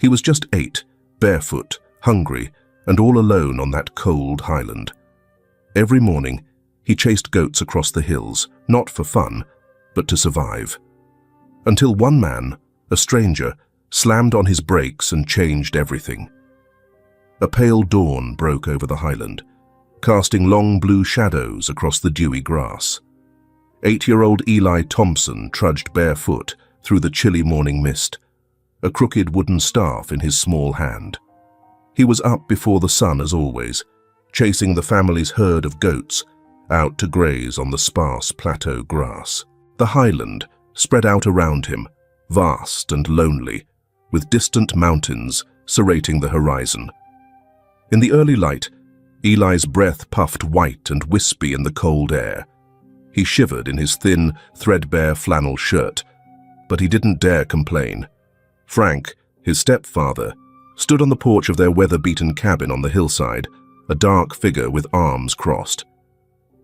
He was just 8, barefoot, hungry, and all alone on that cold highland. Every morning, he chased goats across the hills, not for fun, but to survive. Until one man, a stranger, slammed on his brakes and changed everything. A pale dawn broke over the highland, casting long blue shadows across the dewy grass. 8-year-old Eli Thompson trudged barefoot through the chilly morning mist, a crooked wooden staff in his small hand. He was up before the sun as always, chasing the family's herd of goats out to graze on the sparse plateau grass. The highland spread out around him, vast and lonely, with distant mountains serrating the horizon. In the early light, Eli's breath puffed white and wispy in the cold air. He shivered in his thin, threadbare flannel shirt, but he didn't dare complain. Frank, his stepfather, stood on the porch of their weather-beaten cabin on the hillside, a dark figure with arms crossed.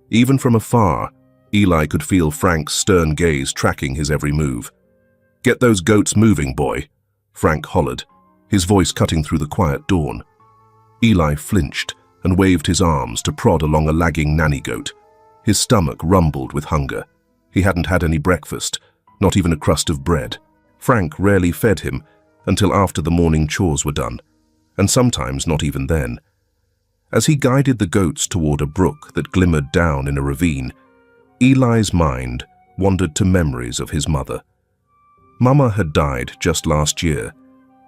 Even from afar, Eli could feel Frank's stern gaze tracking his every move. "Get those goats moving, boy," Frank hollered, his voice cutting through the quiet dawn. Eli flinched and waved his arms to prod along a lagging nanny goat. His stomach rumbled with hunger. He hadn't had any breakfast, not even a crust of bread. Frank rarely fed him until after the morning chores were done, and sometimes not even then. As he guided the goats toward a brook that glimmered down in a ravine, Eli's mind wandered to memories of his mother. Mama had died just last year,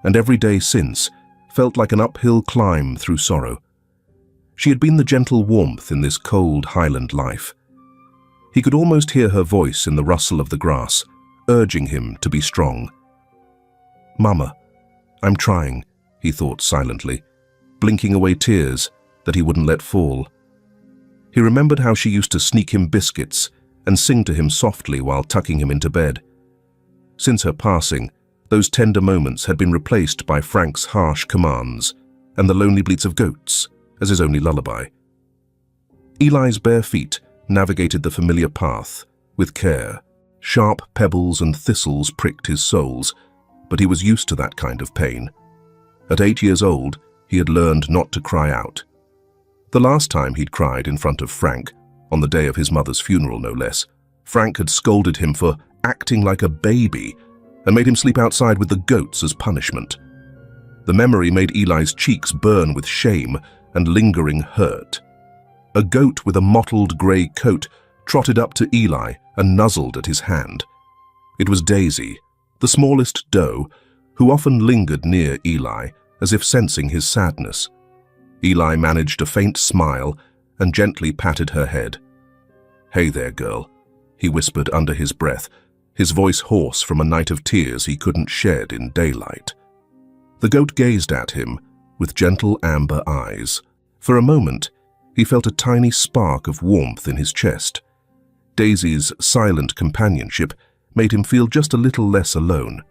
and every day since felt like an uphill climb through sorrow. She had been the gentle warmth in this cold highland life. He could almost hear her voice in the rustle of the grass, urging him to be strong. "Mama, I'm trying," he thought silently, blinking away tears that he wouldn't let fall. He remembered how she used to sneak him biscuits and sing to him softly while tucking him into bed. Since her passing, those tender moments had been replaced by Frank's harsh commands and the lonely bleats of goats as his only lullaby. Eli's bare feet navigated the familiar path with care. Sharp pebbles and thistles pricked his soles, but he was used to that kind of pain. At 8 years old, he had learned not to cry out. The last time he'd cried in front of Frank, on the day of his mother's funeral no less, Frank had scolded him for acting like a baby and made him sleep outside with the goats as punishment. The memory made Eli's cheeks burn with shame and lingering hurt. A goat with a mottled grey coat trotted up to Eli and nuzzled at his hand. It was Daisy, the smallest doe, who often lingered near Eli as if sensing his sadness. Eli managed a faint smile and gently patted her head. "Hey there, girl," he whispered under his breath, his voice hoarse from a night of tears he couldn't shed in daylight. The goat gazed at him with gentle amber eyes. For a moment, he felt a tiny spark of warmth in his chest. Daisy's silent companionship made him feel just a little less alone.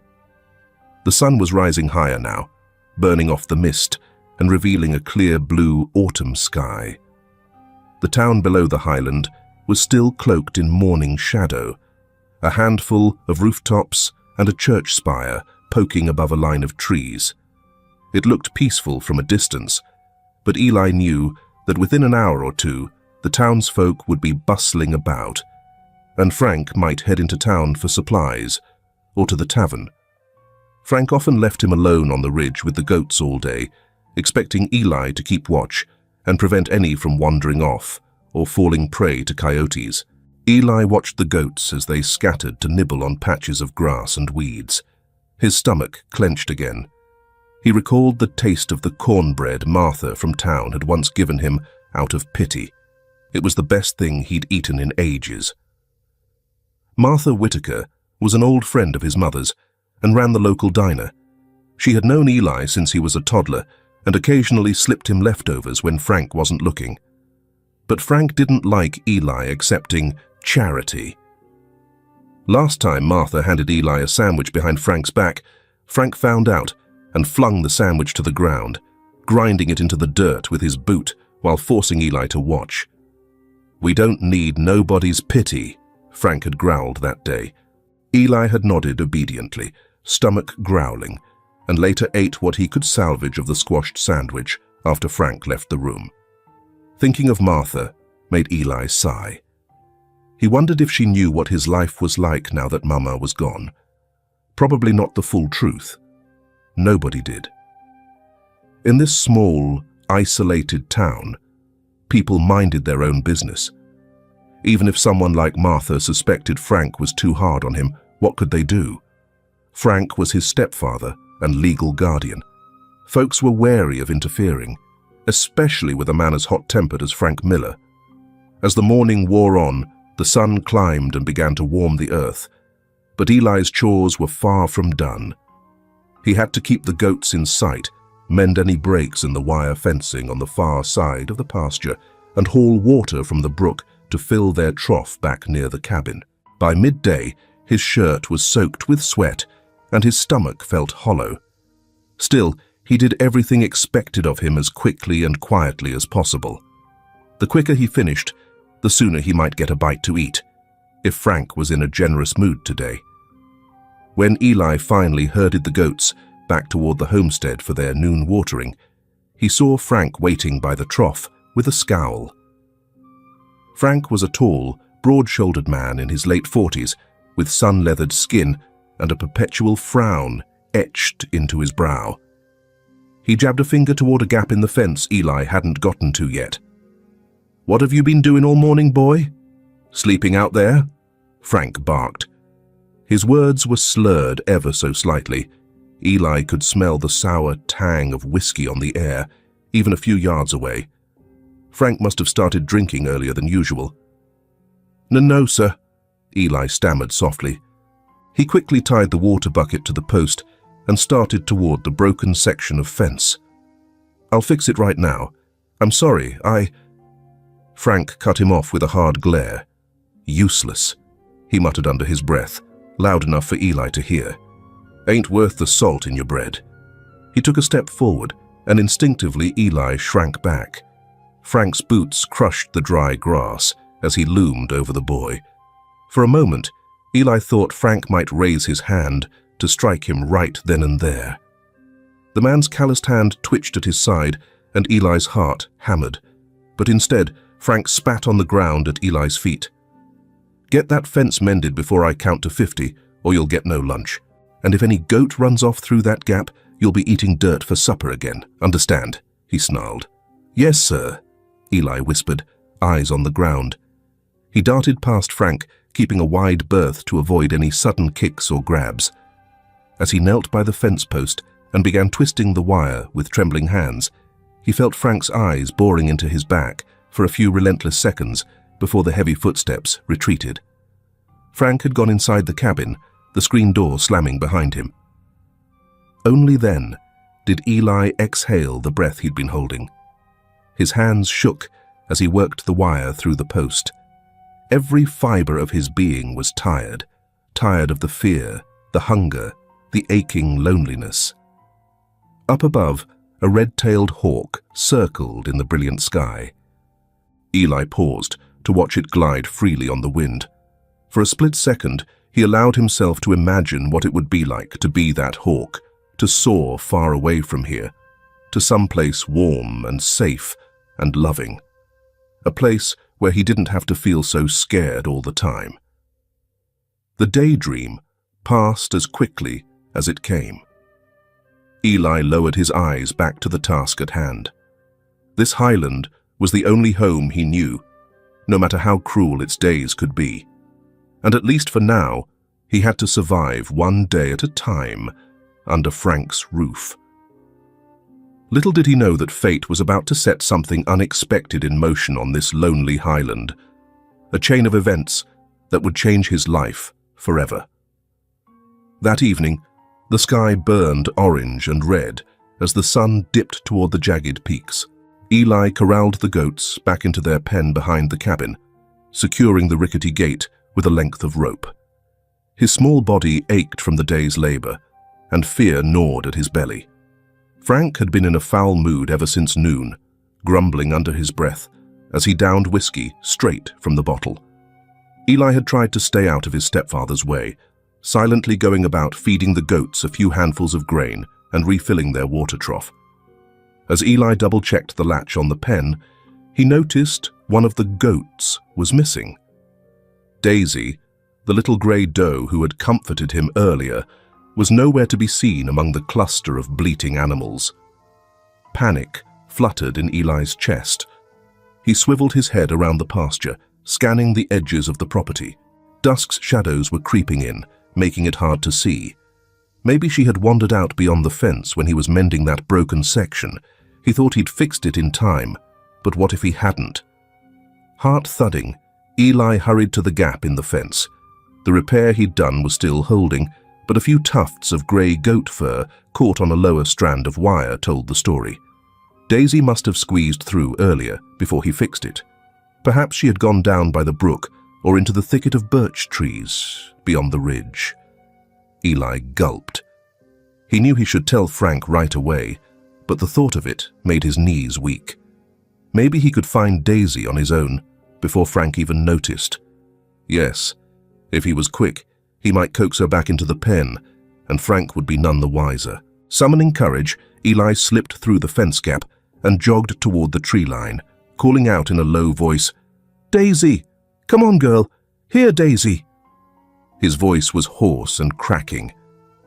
The sun was rising higher now, burning off the mist and revealing a clear blue autumn sky. The town below the highland was still cloaked in morning shadow, a handful of rooftops and a church spire poking above a line of trees. It looked peaceful from a distance, but Eli knew that within an hour or two, the townsfolk would be bustling about, and Frank might head into town for supplies or to the tavern. Frank often left him alone on the ridge with the goats all day, expecting Eli to keep watch and prevent any from wandering off or falling prey to coyotes. Eli watched the goats as they scattered to nibble on patches of grass and weeds. His stomach clenched again. He recalled the taste of the cornbread Martha from town had once given him out of pity. It was the best thing he'd eaten in ages. Martha Whitaker was an old friend of his mother's and ran the local diner. She had known Eli since he was a toddler and occasionally slipped him leftovers when Frank wasn't looking. But Frank didn't like Eli accepting charity. Last time Martha handed Eli a sandwich behind Frank's back, Frank found out and flung the sandwich to the ground, grinding it into the dirt with his boot while forcing Eli to watch. "We don't need nobody's pity," Frank had growled that day. Eli had nodded obediently, stomach growling, and later ate what he could salvage of the squashed sandwich after Frank left the room. Thinking of Martha made Eli sigh. He wondered if she knew what his life was like now that Mama was gone. Probably not the full truth. Nobody did. In this small, isolated town, people minded their own business. Even if someone like Martha suspected Frank was too hard on him, what could they do? Frank was his stepfather and legal guardian. Folks were wary of interfering, especially with a man as hot-tempered as Frank Miller. As the morning wore on, the sun climbed and began to warm the earth, but Eli's chores were far from done. He had to keep the goats in sight, mend any breaks in the wire fencing on the far side of the pasture, and haul water from the brook to fill their trough back near the cabin. By midday, his shirt was soaked with sweat, and his stomach felt hollow. Still, he did everything expected of him as quickly and quietly as possible. The quicker he finished, the sooner he might get a bite to eat, if Frank was in a generous mood today. When Eli finally herded the goats back toward the homestead for their noon watering, he saw Frank waiting by the trough with a scowl. Frank was a tall, broad-shouldered man in his late 40s, with sun-leathered skin and a perpetual frown etched into his brow. He jabbed a finger toward a gap in the fence Eli hadn't gotten to yet. "What have you been doing all morning, boy? Sleeping out there?" Frank barked. His words were slurred ever so slightly. Eli could smell the sour tang of whiskey on the air, even a few yards away. Frank must have started drinking earlier than usual. No, sir," Eli stammered softly. He quickly tied the water bucket to the post and started toward the broken section of fence. "I'll fix it right now. I'm sorry, Frank cut him off with a hard glare. "Useless," he muttered under his breath, loud enough for Eli to hear. "Ain't worth the salt in your bread." He took a step forward, and instinctively Eli shrank back. Frank's boots crushed the dry grass as he loomed over the boy. For a moment, Eli thought Frank might raise his hand to strike him right then and there. The man's calloused hand twitched at his side, and Eli's heart hammered. But instead, Frank spat on the ground at Eli's feet. "Get that fence mended before I count to 50, or you'll get no lunch. And if any goat runs off through that gap, you'll be eating dirt for supper again. Understand?" he snarled. "Yes, sir," Eli whispered, eyes on the ground. He darted past Frank, keeping a wide berth to avoid any sudden kicks or grabs. As he knelt by the fence post and began twisting the wire with trembling hands, he felt Frank's eyes boring into his back for a few relentless seconds before the heavy footsteps retreated. Frank had gone inside the cabin, the screen door slamming behind him. Only then did Eli exhale the breath he'd been holding. His hands shook as he worked the wire through the post. Every fiber of his being was tired of the fear, the hunger, the aching loneliness. Up above, a red-tailed hawk circled in the brilliant sky. Eli paused to watch it glide freely on the wind. For a split second, he allowed himself to imagine what it would be like to be that hawk, to soar far away from here, to some place warm and safe and loving. A place where he didn't have to feel so scared all the time. The daydream passed as quickly as it came. Eli lowered his eyes back to the task at hand. This highland was the only home he knew, no matter how cruel its days could be. And at least for now, he had to survive one day at a time under Frank's roof. Little did he know that fate was about to set something unexpected in motion on this lonely highland, a chain of events that would change his life forever. That evening, the sky burned orange and red as the sun dipped toward the jagged peaks. Eli corralled the goats back into their pen behind the cabin, securing the rickety gate with a length of rope. His small body ached from the day's labor, and fear gnawed at his belly. Frank had been in a foul mood ever since noon, grumbling under his breath as he downed whiskey straight from the bottle. Eli had tried to stay out of his stepfather's way, silently going about feeding the goats a few handfuls of grain and refilling their water trough. As Eli double-checked the latch on the pen, he noticed one of the goats was missing. Daisy, the little grey doe who had comforted him earlier, was nowhere to be seen among the cluster of bleating animals. Panic fluttered in Eli's chest. He swiveled his head around the pasture, scanning the edges of the property. Dusk's shadows were creeping in, making it hard to see. Maybe she had wandered out beyond the fence when he was mending that broken section. He thought he'd fixed it in time, but what if he hadn't? Heart thudding, Eli hurried to the gap in the fence. The repair he'd done was still holding, but a few tufts of grey goat fur caught on a lower strand of wire told the story. Daisy must have squeezed through earlier before he fixed it. Perhaps she had gone down by the brook or into the thicket of birch trees beyond the ridge. Eli gulped. He knew he should tell Frank right away, but the thought of it made his knees weak. Maybe he could find Daisy on his own before Frank even noticed. Yes, if he was quick, he might coax her back into the pen, and Frank would be none the wiser. Summoning courage, Eli slipped through the fence gap and jogged toward the tree line, calling out in a low voice, "Daisy! Come on, girl! Here, Daisy!" His voice was hoarse and cracking,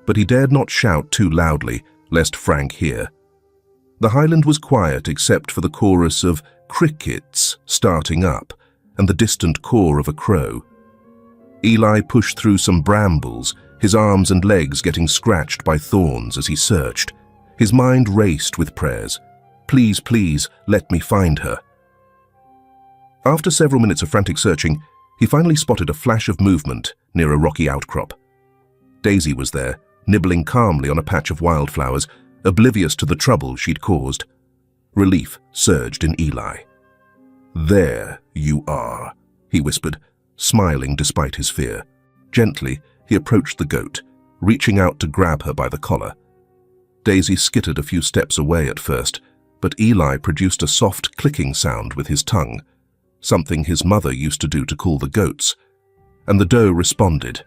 but he dared not shout too loudly, lest Frank hear. The highland was quiet except for the chorus of crickets starting up and the distant caw of a crow. Eli pushed through some brambles, his arms and legs getting scratched by thorns as he searched. His mind raced with prayers. Please, please, let me find her. After several minutes of frantic searching, he finally spotted a flash of movement near a rocky outcrop. Daisy was there, nibbling calmly on a patch of wildflowers, oblivious to the trouble she'd caused. Relief surged in Eli. "There you are," he whispered, smiling despite his fear. Gently, he approached the goat, reaching out to grab her by the collar. Daisy skittered a few steps away at first, but Eli produced a soft clicking sound with his tongue, something his mother used to do to call the goats, and the doe responded,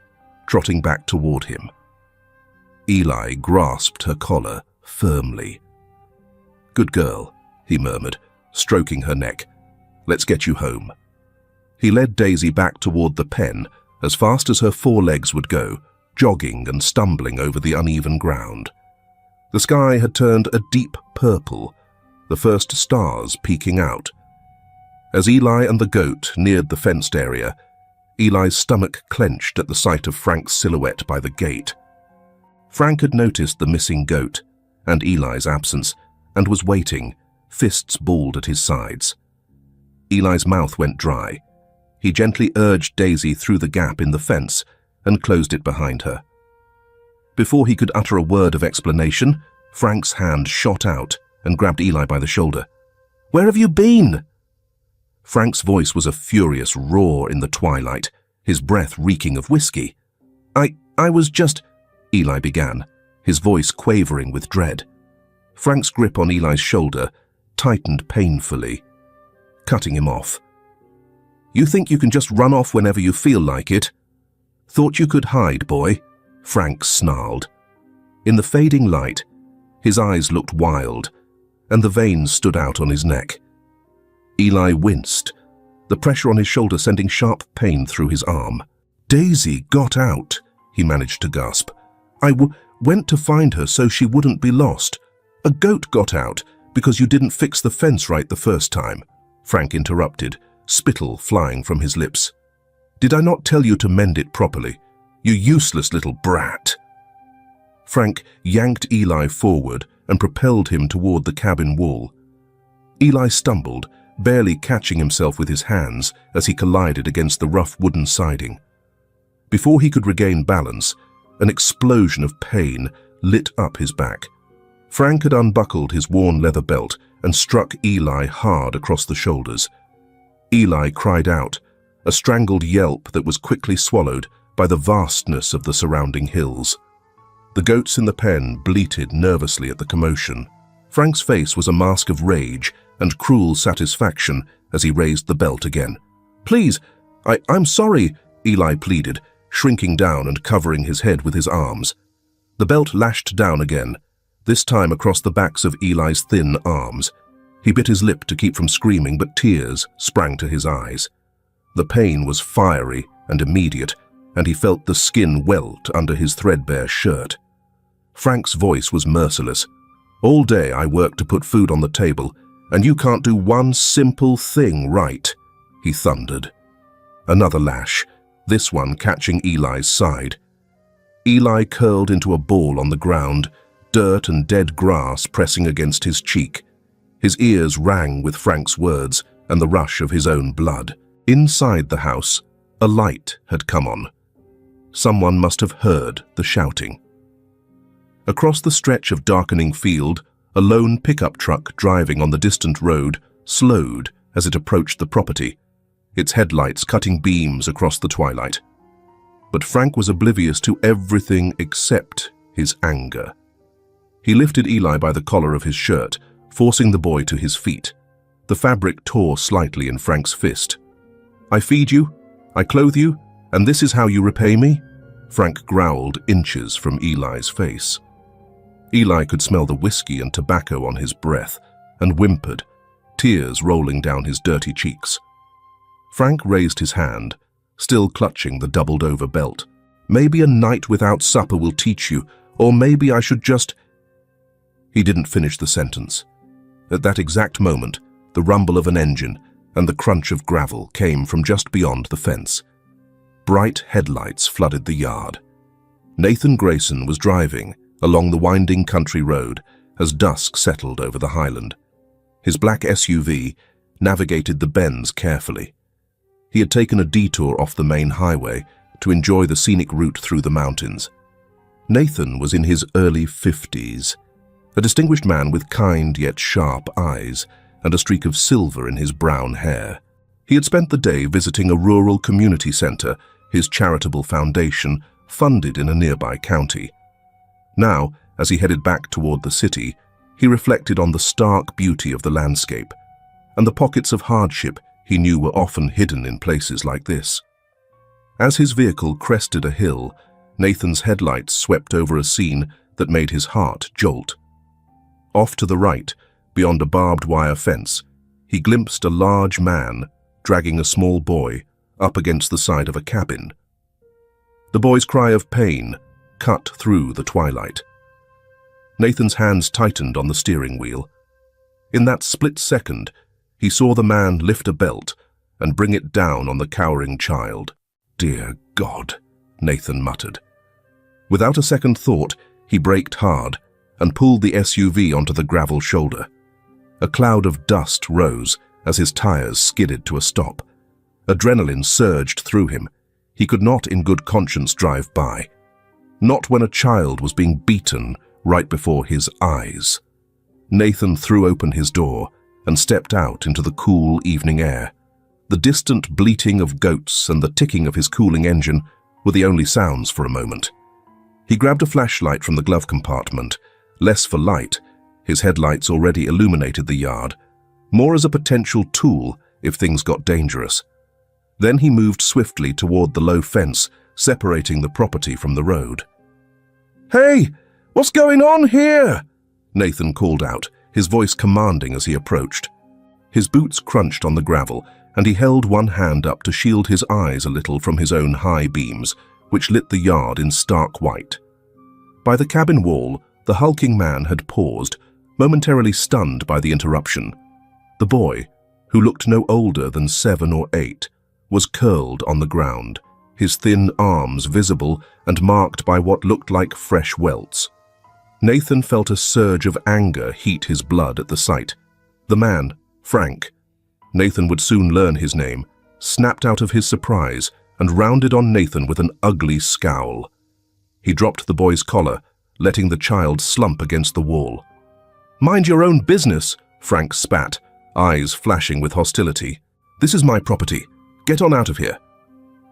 trotting back toward him. Eli grasped her collar firmly. "Good girl," he murmured, stroking her neck. "Let's get you home." He led Daisy back toward the pen as fast as her forelegs would go, jogging and stumbling over the uneven ground. The sky had turned a deep purple, the first stars peeking out. As Eli and the goat neared the fenced area, Eli's stomach clenched at the sight of Frank's silhouette by the gate. Frank had noticed the missing goat and Eli's absence and was waiting, fists balled at his sides. Eli's mouth went dry. He gently urged Daisy through the gap in the fence and closed it behind her. Before he could utter a word of explanation, Frank's hand shot out and grabbed Eli by the shoulder. "Where have you been?" Frank's voice was a furious roar in the twilight, his breath reeking of whiskey. I was just—" Eli began, his voice quavering with dread. Frank's grip on Eli's shoulder tightened painfully, cutting him off. "You think you can just run off whenever you feel like it? Thought you could hide, boy?" Frank snarled. In the fading light, his eyes looked wild, and the veins stood out on his neck. Eli winced, the pressure on his shoulder sending sharp pain through his arm. "Daisy got out," he managed to gasp. "I went to find her so she wouldn't be lost. A goat got out because you didn't fix the fence right the first time," Frank interrupted, spittle flying from his lips. "Did I not tell you to mend it properly? You useless little brat." Frank yanked Eli forward and propelled him toward the cabin wall. Eli stumbled, barely catching himself with his hands as he collided against the rough wooden siding. Before he could regain balance, an explosion of pain lit up his back. Frank had unbuckled his worn leather belt and struck Eli hard across the shoulders. Eli cried out, a strangled yelp that was quickly swallowed by the vastness of the surrounding hills. The goats in the pen bleated nervously at the commotion. Frank's face was a mask of rage and cruel satisfaction as he raised the belt again. "Please, I'm sorry," Eli pleaded, shrinking down and covering his head with his arms. The belt lashed down again, this time across the backs of Eli's thin arms. He bit his lip to keep from screaming, but tears sprang to his eyes. The pain was fiery and immediate, and he felt the skin welt under his threadbare shirt. Frank's voice was merciless. "All day I worked to put food on the table, and you can't do one simple thing right," he thundered. Another lash, this one catching Eli's side. Eli curled into a ball on the ground, dirt and dead grass pressing against his cheek. His ears rang with Frank's words and the rush of his own blood. Inside the house, a light had come on. Someone must have heard the shouting. Across the stretch of darkening field, a lone pickup truck driving on the distant road slowed as it approached the property, its headlights cutting beams across the twilight. But Frank was oblivious to everything except his anger. He lifted Eli by the collar of his shirt, forcing the boy to his feet. The fabric tore slightly in Frank's fist. "I feed you, I clothe you, and this is how you repay me?" Frank growled inches from Eli's face. Eli could smell the whiskey and tobacco on his breath and whimpered, tears rolling down his dirty cheeks. Frank raised his hand, still clutching the doubled-over belt. "Maybe a night without supper will teach you, or maybe I should just—" He didn't finish the sentence. At that exact moment, the rumble of an engine and the crunch of gravel came from just beyond the fence. Bright headlights flooded the yard. Nathan Grayson was driving along the winding country road as dusk settled over the Highland. His black SUV navigated the bends carefully. He had taken a detour off the main highway to enjoy the scenic route through the mountains. Nathan was in his early 50s, a distinguished man with kind yet sharp eyes and a streak of silver in his brown hair. He had spent the day visiting a rural community center, his charitable foundation, funded in a nearby county. Now, as he headed back toward the city, he reflected on the stark beauty of the landscape and the pockets of hardship he knew were often hidden in places like this. As his vehicle crested a hill, Nathan's headlights swept over a scene that made his heart jolt. Off to the right, beyond a barbed wire fence, he glimpsed a large man dragging a small boy up against the side of a cabin. The boy's cry of pain cut through the twilight. Nathan's hands tightened on the steering wheel. In that split second, he saw the man lift a belt and bring it down on the cowering child. "Dear God," Nathan muttered. Without a second thought, he braked hard and pulled the SUV onto the gravel shoulder. A cloud of dust rose as his tires skidded to a stop. Adrenaline surged through him. He could not in good conscience drive by. Not when a child was being beaten right before his eyes. Nathan threw open his door and stepped out into the cool evening air. The distant bleating of goats and the ticking of his cooling engine were the only sounds for a moment. He grabbed a flashlight from the glove compartment, less for light, his headlights already illuminated the yard, more as a potential tool if things got dangerous. Then he moved swiftly toward the low fence separating the property from the road. "Hey, what's going on here?" Nathan called out, his voice commanding as he approached. His boots crunched on the gravel, and he held one hand up to shield his eyes a little from his own high beams, which lit the yard in stark white. By the cabin wall, the hulking man had paused, momentarily stunned by the interruption. The boy, who looked no older than 7 or 8, was curled on the ground, his thin arms visible and marked by what looked like fresh welts. Nathan felt a surge of anger heat his blood at the sight. The man, Frank, Nathan would soon learn his name, snapped out of his surprise and rounded on Nathan with an ugly scowl. He dropped the boy's collar, letting the child slump against the wall. "Mind your own business," Frank spat, eyes flashing with hostility. "This is my property. Get on out of here."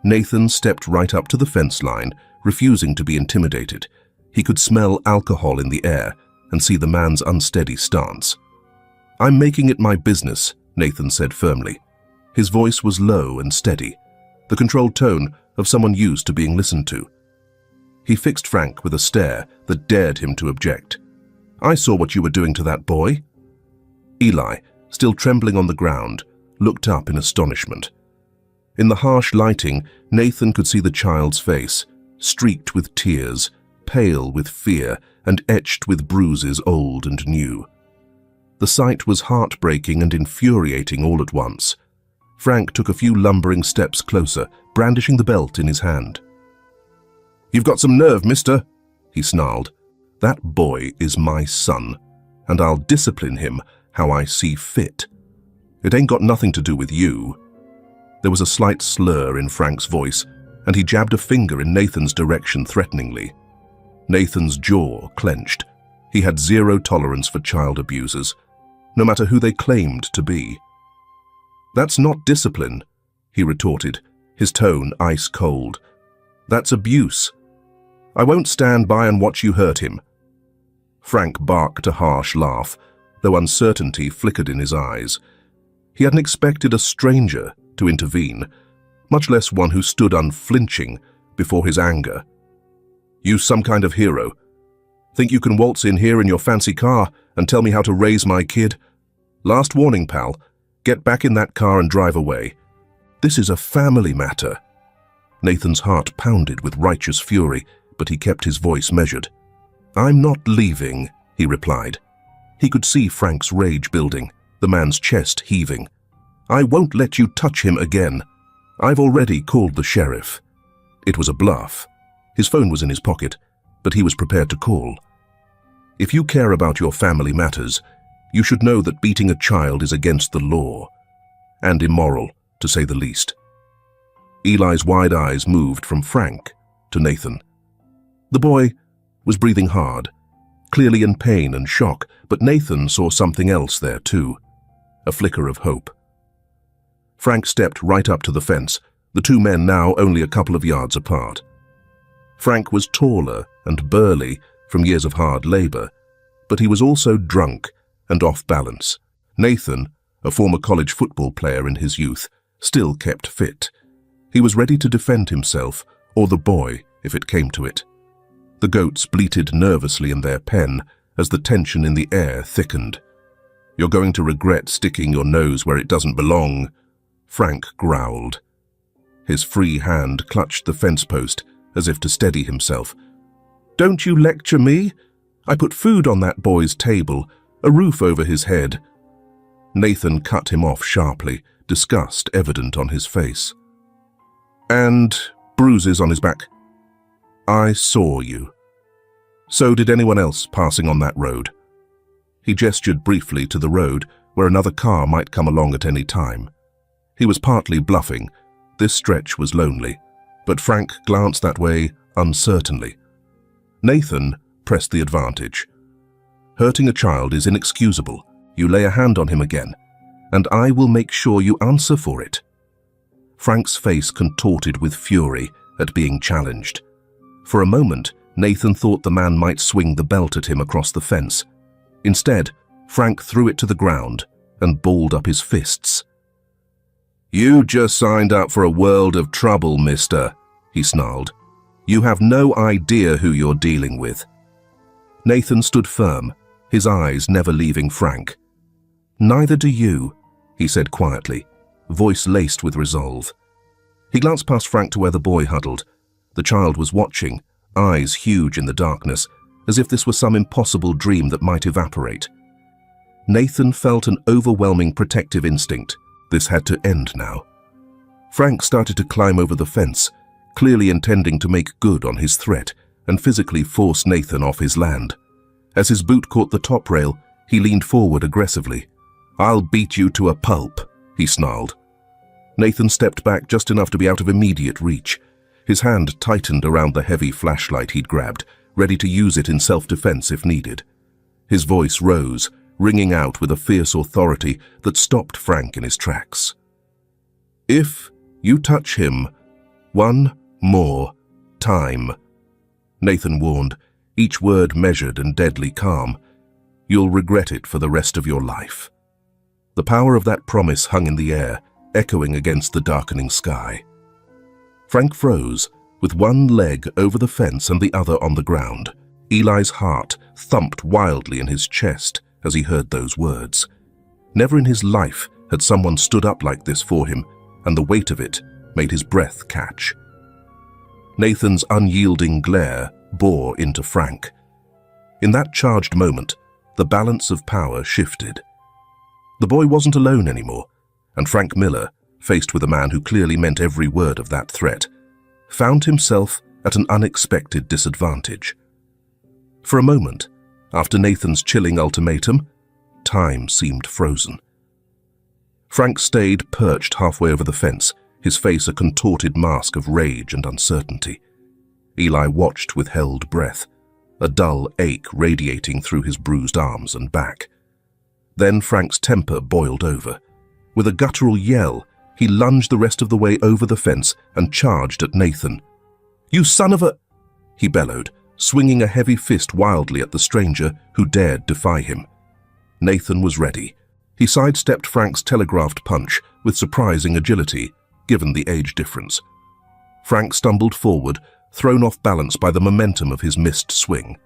Nathan stepped right up to the fence line, refusing to be intimidated. He could smell alcohol in the air and see the man's unsteady stance. "I'm making it my business," Nathan said firmly. His voice was low and steady, the controlled tone of someone used to being listened to. He fixed Frank with a stare that dared him to object. I saw what you were doing to that boy." Eli, still trembling on the ground, looked up in astonishment. In the harsh lighting, Nathan could see the child's face, streaked with tears, pale with fear, and etched with bruises old and new. The sight was heartbreaking and infuriating all at once. Frank took a few lumbering steps closer, brandishing the belt in his hand. "You've got some nerve, mister," he snarled. "That boy is my son, and I'll discipline him how I see fit. It ain't got nothing to do with you." There was a slight slur in Frank's voice, and he jabbed a finger in Nathan's direction threateningly. Nathan's jaw clenched. He had zero tolerance for child abusers, no matter who they claimed to be. "That's not discipline," he retorted, his tone ice cold. "That's abuse. I won't stand by and watch you hurt him." Frank barked a harsh laugh, though uncertainty flickered in his eyes. He hadn't expected a stranger to intervene, much less one who stood unflinching before his anger. "You some kind of hero? Think you can waltz in here in your fancy car and tell me how to raise my kid? Last warning, pal. Get back in that car and drive away. This is a family matter." Nathan's heart pounded with righteous fury, but he kept his voice measured. "I'm not leaving," he replied. He could see Frank's rage building, the man's chest heaving. "I won't let you touch him again. I've already called the sheriff." It was a bluff. His phone was in his pocket, but he was prepared to call. "If you care about your family matters, you should know that beating a child is against the law, and immoral, to say the least." Eli's wide eyes moved from Frank to Nathan. The boy was breathing hard, clearly in pain and shock, but Nathan saw something else there too, a flicker of hope. Frank stepped right up to the fence, the two men now only a couple of yards apart. Frank was taller and burly from years of hard labor, but he was also drunk and off balance. Nathan, a former college football player in his youth, still kept fit. He was ready to defend himself, or the boy, if it came to it. The goats bleated nervously in their pen as the tension in the air thickened. "You're going to regret sticking your nose where it doesn't belong," Frank growled. His free hand clutched the fence post as if to steady himself. "Don't you lecture me? I put food on that boy's table, a roof over his head." Nathan cut him off sharply, disgust evident on his face. "And bruises on his back. I saw you. So did anyone else passing on that road." He gestured briefly to the road where another car might come along at any time. He was partly bluffing. This stretch was lonely, but Frank glanced that way uncertainly. Nathan pressed the advantage. "Hurting a child is inexcusable. You lay a hand on him again, and I will make sure you answer for it." Frank's face contorted with fury at being challenged. For a moment, Nathan thought the man might swing the belt at him across the fence. Instead, Frank threw it to the ground and balled up his fists. "You just signed up for a world of trouble, mister," he snarled. "You have no idea who you're dealing with." Nathan stood firm, his eyes never leaving Frank. "Neither do you," he said quietly, voice laced with resolve. He glanced past Frank to where the boy huddled. The child was watching, eyes huge in the darkness, as if this were some impossible dream that might evaporate. Nathan felt an overwhelming protective instinct. This had to end now. Frank started to climb over the fence, clearly intending to make good on his threat and physically force Nathan off his land. As his boot caught the top rail, he leaned forward aggressively. "I'll beat you to a pulp," he snarled. Nathan stepped back just enough to be out of immediate reach. His hand tightened around the heavy flashlight he'd grabbed, ready to use it in self-defense if needed. His voice rose, ringing out with a fierce authority that stopped Frank in his tracks. "If you touch him one more time," Nathan warned, each word measured and deadly calm, "you'll regret it for the rest of your life." The power of that promise hung in the air, echoing against the darkening sky. Frank froze, with one leg over the fence and the other on the ground, Eli's heart thumped wildly in his chest as he heard those words. Never in his life had someone stood up like this for him, and the weight of it made his breath catch. Nathan's unyielding glare bore into Frank. In that charged moment, the balance of power shifted. The boy wasn't alone anymore, and Frank Miller, faced with a man who clearly meant every word of that threat, found himself at an unexpected disadvantage. For a moment, after Nathan's chilling ultimatum, time seemed frozen. Frank stayed perched halfway over the fence, his face a contorted mask of rage and uncertainty. Eli watched with held breath, a dull ache radiating through his bruised arms and back. Then Frank's temper boiled over. With a guttural yell, he lunged the rest of the way over the fence and charged at Nathan. "You son of a—" he bellowed, swinging a heavy fist wildly at the stranger who dared defy him. Nathan was ready. He sidestepped Frank's telegraphed punch with surprising agility, given the age difference. Frank stumbled forward, thrown off balance by the momentum of his missed swing.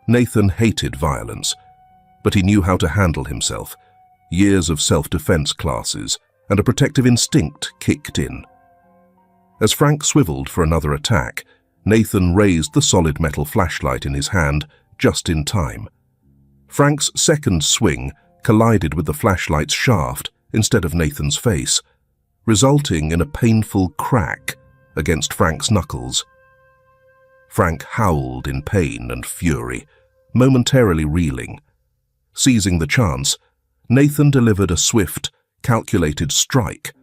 Nathan hated violence, but he knew how to handle himself. Years of self-defense classes and a protective instinct kicked in. As Frank swiveled for another attack, Nathan raised the solid metal flashlight in his hand just in time. Frank's second swing collided with the flashlight's shaft instead of Nathan's face, resulting in a painful crack against Frank's knuckles. Frank howled in pain and fury, momentarily reeling. Seizing the chance, Nathan delivered a swift, calculated strike,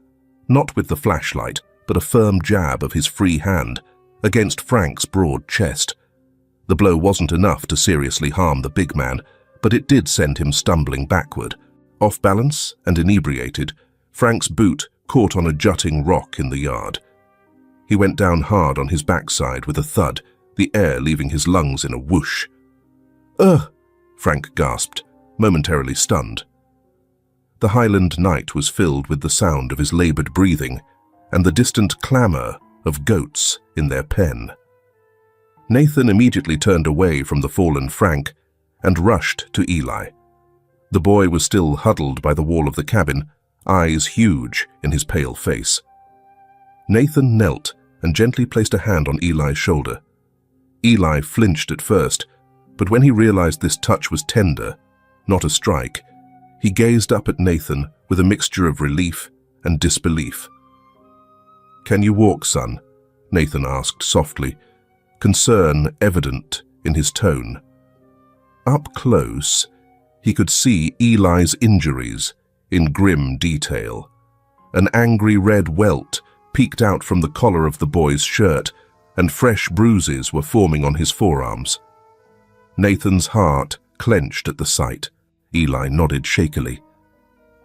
not with the flashlight, but a firm jab of his free hand against Frank's broad chest. The blow wasn't enough to seriously harm the big man, but it did send him stumbling backward. Off balance and inebriated, Frank's boot caught on a jutting rock in the yard. He went down hard on his backside with a thud, the air leaving his lungs in a whoosh. "Ugh!" Frank gasped, momentarily stunned. The Highland night was filled with the sound of his labored breathing and the distant clamor of goats in their pen. Nathan immediately turned away from the fallen Frank and rushed to Eli. The boy was still huddled by the wall of the cabin, eyes huge in his pale face. Nathan knelt and gently placed a hand on Eli's shoulder. Eli flinched at first, but when he realized this touch was tender, not a strike, he gazed up at Nathan with a mixture of relief and disbelief. "Can you walk, son?" Nathan asked softly, concern evident in his tone. Up close, he could see Eli's injuries in grim detail. An angry red welt peeked out from the collar of the boy's shirt, and fresh bruises were forming on his forearms. Nathan's heart clenched at the sight. Eli nodded shakily.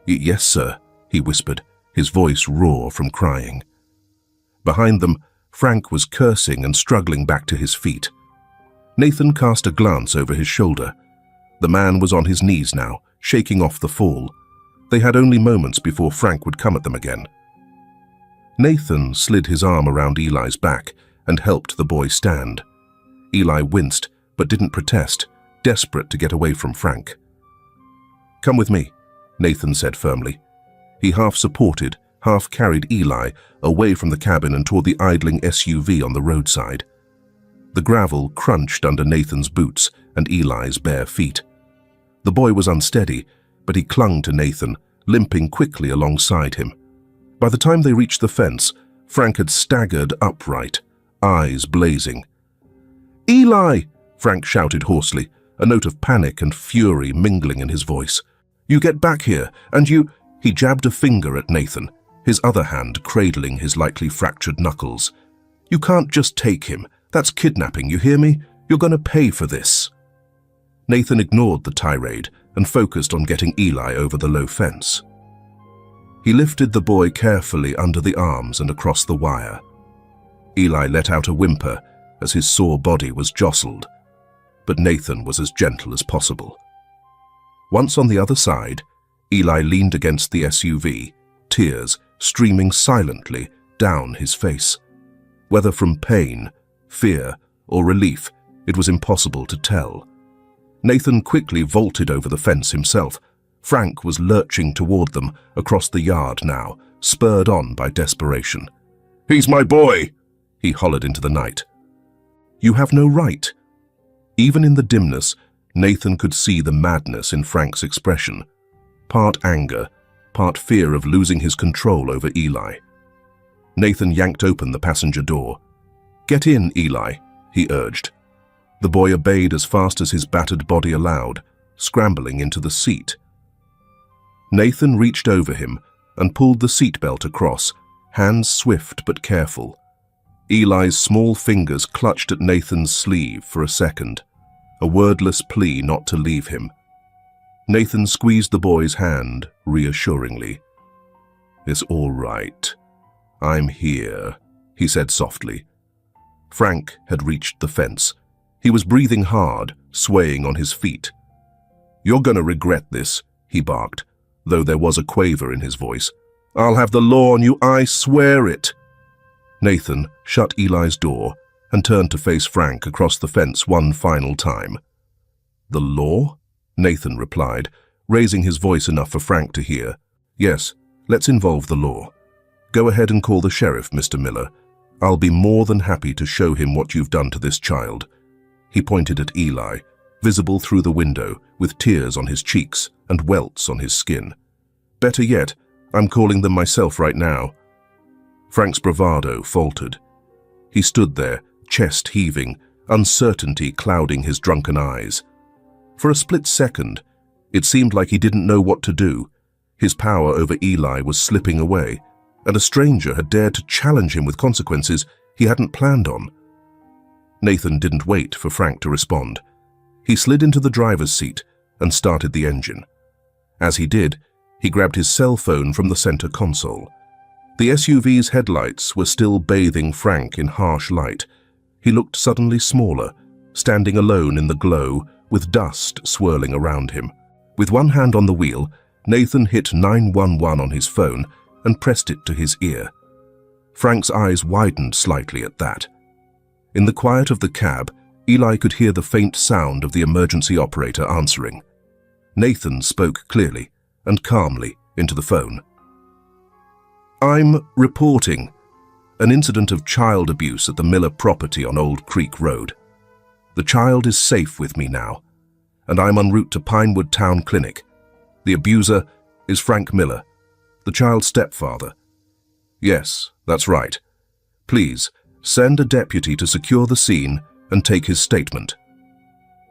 "Yes, sir," he whispered, his voice raw from crying. Behind them, Frank was cursing and struggling back to his feet. Nathan cast a glance over his shoulder. The man was on his knees now, shaking off the fall. They had only moments before Frank would come at them again. Nathan slid his arm around Eli's back and helped the boy stand. Eli winced, but didn't protest, desperate to get away from Frank. "Come with me," Nathan said firmly. He half-supported, half-carried Eli away from the cabin and toward the idling SUV on the roadside. The gravel crunched under Nathan's boots and Eli's bare feet. The boy was unsteady, but he clung to Nathan, limping quickly alongside him. By the time they reached the fence, Frank had staggered upright, eyes blazing. "Eli!" Frank shouted hoarsely, a note of panic and fury mingling in his voice. "You get back here, and you—" He jabbed a finger at Nathan, his other hand cradling his lightly fractured knuckles. "You can't just take him. That's kidnapping, you hear me? You're going to pay for this." Nathan ignored the tirade and focused on getting Eli over the low fence. He lifted the boy carefully under the arms and across the wire. Eli let out a whimper as his sore body was jostled, but Nathan was as gentle as possible. Once on the other side, Eli leaned against the SUV, tears streaming silently down his face. Whether from pain, fear, or relief, it was impossible to tell. Nathan quickly vaulted over the fence himself. Frank was lurching toward them across the yard now, spurred on by desperation. "He's my boy!" he hollered into the night. "You have no right." Even in the dimness, Nathan could see the madness in Frank's expression. Part anger, part fear of losing his control over Eli. Nathan yanked open the passenger door. "Get in, Eli," he urged. The boy obeyed as fast as his battered body allowed, scrambling into the seat. Nathan reached over him and pulled the seatbelt across, hands swift but careful. Eli's small fingers clutched at Nathan's sleeve for a second, a wordless plea not to leave him. Nathan squeezed the boy's hand reassuringly. "It's all right. I'm here," he said softly. Frank had reached the fence. He was breathing hard, swaying on his feet. "You're gonna regret this," he barked, though there was a quaver in his voice. "I'll have the law on you, I swear it." Nathan shut Eli's door and turned to face Frank across the fence one final time. "The law?" Nathan replied, raising his voice enough for Frank to hear. "Yes, let's involve the law. Go ahead and call the sheriff, Mr. Miller. I'll be more than happy to show him what you've done to this child." He pointed at Eli, visible through the window, with tears on his cheeks and welts on his skin. "Better yet, I'm calling them myself right now." Frank's bravado faltered. He stood there, chest heaving, uncertainty clouding his drunken eyes. For a split second, it seemed like he didn't know what to do. His power over Eli was slipping away, and a stranger had dared to challenge him with consequences he hadn't planned on. Nathan didn't wait for Frank to respond. He slid into the driver's seat and started the engine. As he did, he grabbed his cell phone from the center console. The SUV's headlights were still bathing Frank in harsh light. He looked suddenly smaller, standing alone in the glow, with dust swirling around him. With one hand on the wheel, Nathan hit 911 on his phone and pressed it to his ear. Frank's eyes widened slightly at that. In the quiet of the cab, Eli could hear the faint sound of the emergency operator answering. Nathan spoke clearly and calmly into the phone. "I'm reporting an incident of child abuse at the Miller property on Old Creek Road. The child is safe with me now, and I'm en route to Pinewood Town Clinic. The abuser is Frank Miller, the child's stepfather. Yes, that's right. Please, send a deputy to secure the scene and take his statement."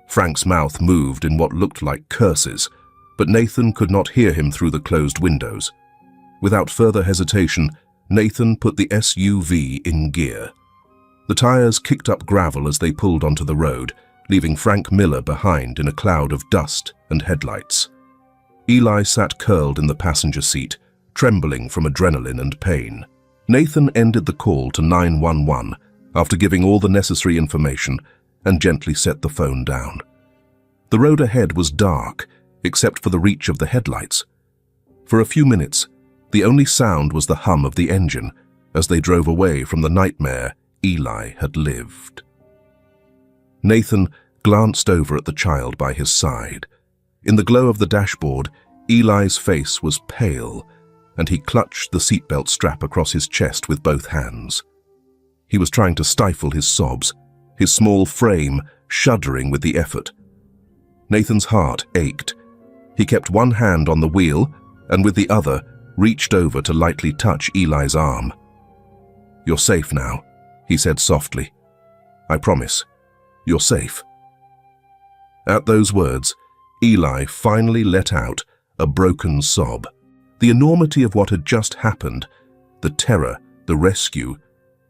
Frank's mouth moved in what looked like curses, but Nathan could not hear him through the closed windows. Without further hesitation, Nathan put the SUV in gear. The tires kicked up gravel as they pulled onto the road, leaving Frank Miller behind in a cloud of dust and headlights. Eli sat curled in the passenger seat, trembling from adrenaline and pain. Nathan ended the call to 911 after giving all the necessary information and gently set the phone down. The road ahead was dark, except for the reach of the headlights. For a few minutes, the only sound was the hum of the engine as they drove away from the nightmare Eli had lived. Nathan glanced over at the child by his side. In the glow of the dashboard, Eli's face was pale, and he clutched the seatbelt strap across his chest with both hands. He was trying to stifle his sobs, his small frame shuddering with the effort. Nathan's heart ached. He kept one hand on the wheel and with the other reached over to lightly touch Eli's arm. "You're safe now," he said softly. "I promise. You're safe." At those words, Eli finally let out a broken sob. The enormity of what had just happened, the terror, the rescue,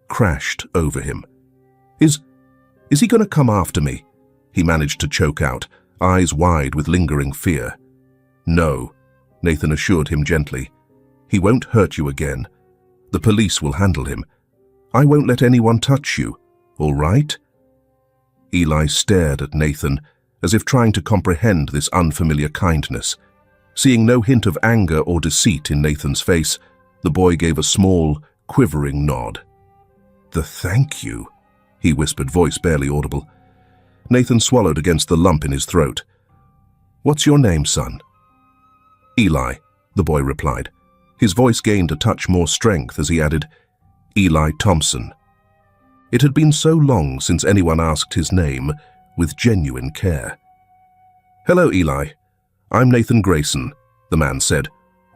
crashed over him. Is he going to come after me?" he managed to choke out, eyes wide with lingering fear. "No," Nathan assured him gently. "He won't hurt you again. The police will handle him. I won't let anyone touch you, all right?" Eli stared at Nathan, as if trying to comprehend this unfamiliar kindness. Seeing no hint of anger or deceit in Nathan's face, the boy gave a small, quivering nod. "The thank you," he whispered, voice barely audible. Nathan swallowed against the lump in his throat. "What's your name, son?" "Eli," the boy replied. His voice gained a touch more strength as he added, "Eli Thompson." It had been so long since anyone asked his name with genuine care. "Hello, Eli. I'm Nathan Grayson," the man said,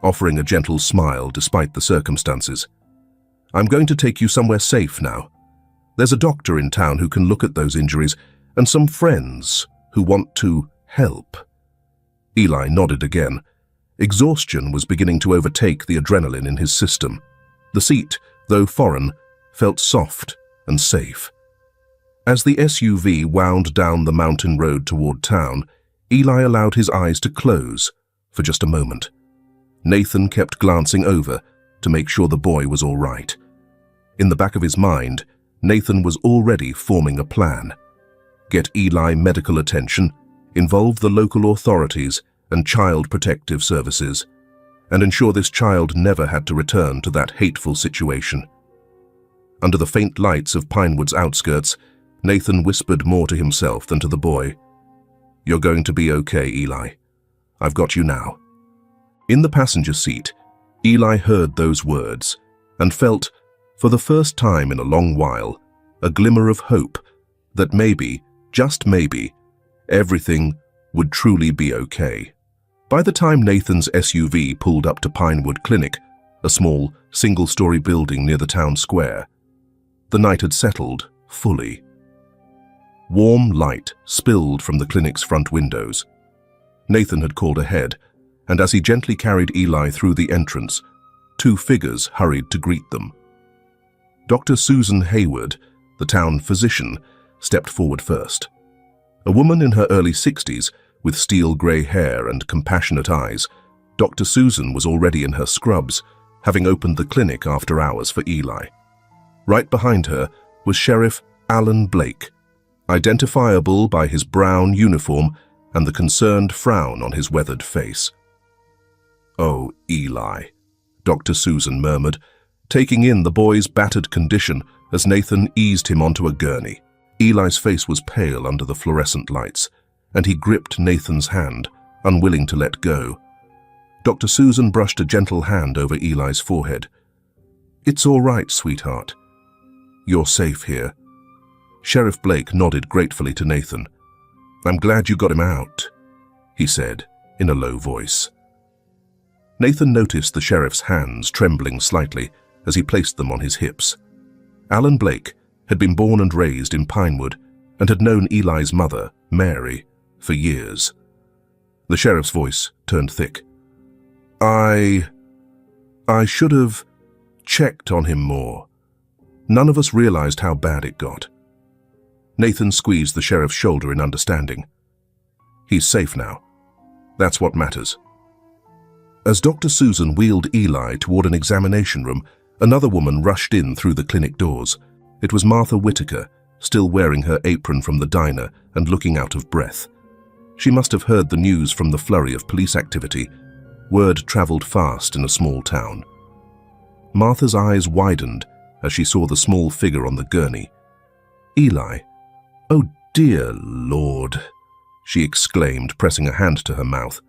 offering a gentle smile despite the circumstances. "I'm going to take you somewhere safe now. There's a doctor in town who can look at those injuries and some friends who want to help." Eli nodded again. Exhaustion was beginning to overtake the adrenaline in his system. The seat, though foreign, felt soft and safe. As the SUV wound down the mountain road toward town, Eli allowed his eyes to close for just a moment. Nathan kept glancing over to make sure the boy was all right. In the back of his mind, Nathan was already forming a plan. Get Eli medical attention, involve the local authorities and child protective services, and ensure this child never had to return to that hateful situation. Under the faint lights of Pinewood's outskirts, Nathan whispered more to himself than to the boy. "You're going to be okay, Eli. I've got you now." In the passenger seat, Eli heard those words and felt, for the first time in a long while, a glimmer of hope that maybe, just maybe, everything would truly be okay. By the time Nathan's SUV pulled up to Pinewood Clinic, a small, single-story building near the town square, the night had settled fully. Warm light spilled from the clinic's front windows. Nathan had called ahead, and as he gently carried Eli through the entrance, two figures hurried to greet them. Dr. Susan Hayward, the town physician, stepped forward first. A woman in her early 60s, with steel-grey hair and compassionate eyes, Dr. Susan was already in her scrubs, having opened the clinic after hours for Eli. Right behind her was Sheriff Alan Blake, identifiable by his brown uniform and the concerned frown on his weathered face. "Oh, Eli," Dr. Susan murmured, taking in the boy's battered condition as Nathan eased him onto a gurney. Eli's face was pale under the fluorescent lights, and he gripped Nathan's hand, unwilling to let go. Dr. Susan brushed a gentle hand over Eli's forehead. "It's all right, sweetheart. You're safe here." Sheriff Blake nodded gratefully to Nathan. "I'm glad you got him out," he said in a low voice. Nathan noticed the sheriff's hands trembling slightly as he placed them on his hips. Alan Blake had been born and raised in Pinewood and had known Eli's mother, Mary, for years. The sheriff's voice turned thick. I should have checked on him more. None of us realized how bad it got." Nathan squeezed the sheriff's shoulder in understanding. "He's safe now. That's what matters." As Dr. Susan wheeled Eli toward an examination room, another woman rushed in through the clinic doors. It was Martha Whitaker, still wearing her apron from the diner and looking out of breath. She must have heard the news from the flurry of police activity. Word traveled fast in a small town. Martha's eyes widened as she saw the small figure on the gurney. "Eli, oh dear Lord," she exclaimed, pressing a hand to her mouth.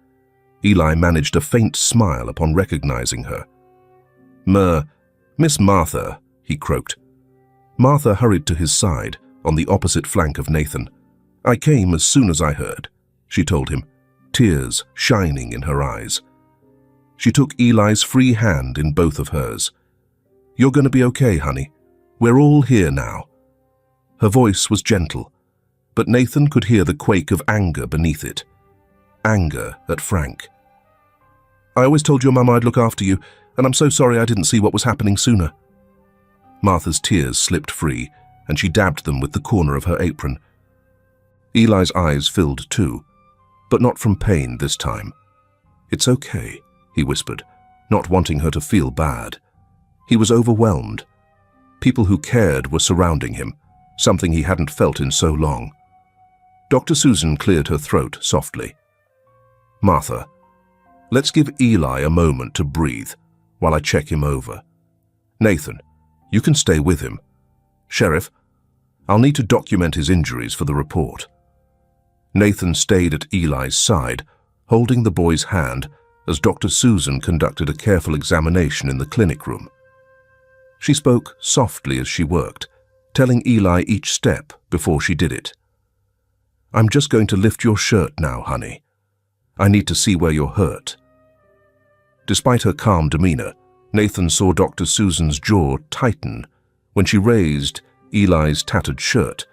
Eli managed a faint smile upon recognizing her. Miss Martha," he croaked. Martha hurried to his side, on the opposite flank of Nathan. "I came as soon as I heard," she told him, tears shining in her eyes. She took Eli's free hand in both of hers. "You're going to be okay, honey. We're all here now." Her voice was gentle, but Nathan could hear the quake of anger beneath it. Anger at Frank. "I always told your mum I'd look after you, and I'm so sorry I didn't see what was happening sooner." Martha's tears slipped free, and she dabbed them with the corner of her apron. Eli's eyes filled too, but not from pain this time. "It's okay," he whispered, not wanting her to feel bad. He was overwhelmed. People who cared were surrounding him, something he hadn't felt in so long. Dr. Susan cleared her throat softly. "Martha, let's give Eli a moment to breathe while I check him over. Nathan, you can stay with him. Sheriff, I'll need to document his injuries for the report." Nathan stayed at Eli's side, holding the boy's hand as Dr. Susan conducted a careful examination in the clinic room. She spoke softly as she worked, telling Eli each step before she did it. "I'm just going to lift your shirt now, honey. I need to see where you're hurt." Despite her calm demeanor, Nathan saw Dr. Susan's jaw tighten when she raised Eli's tattered shirt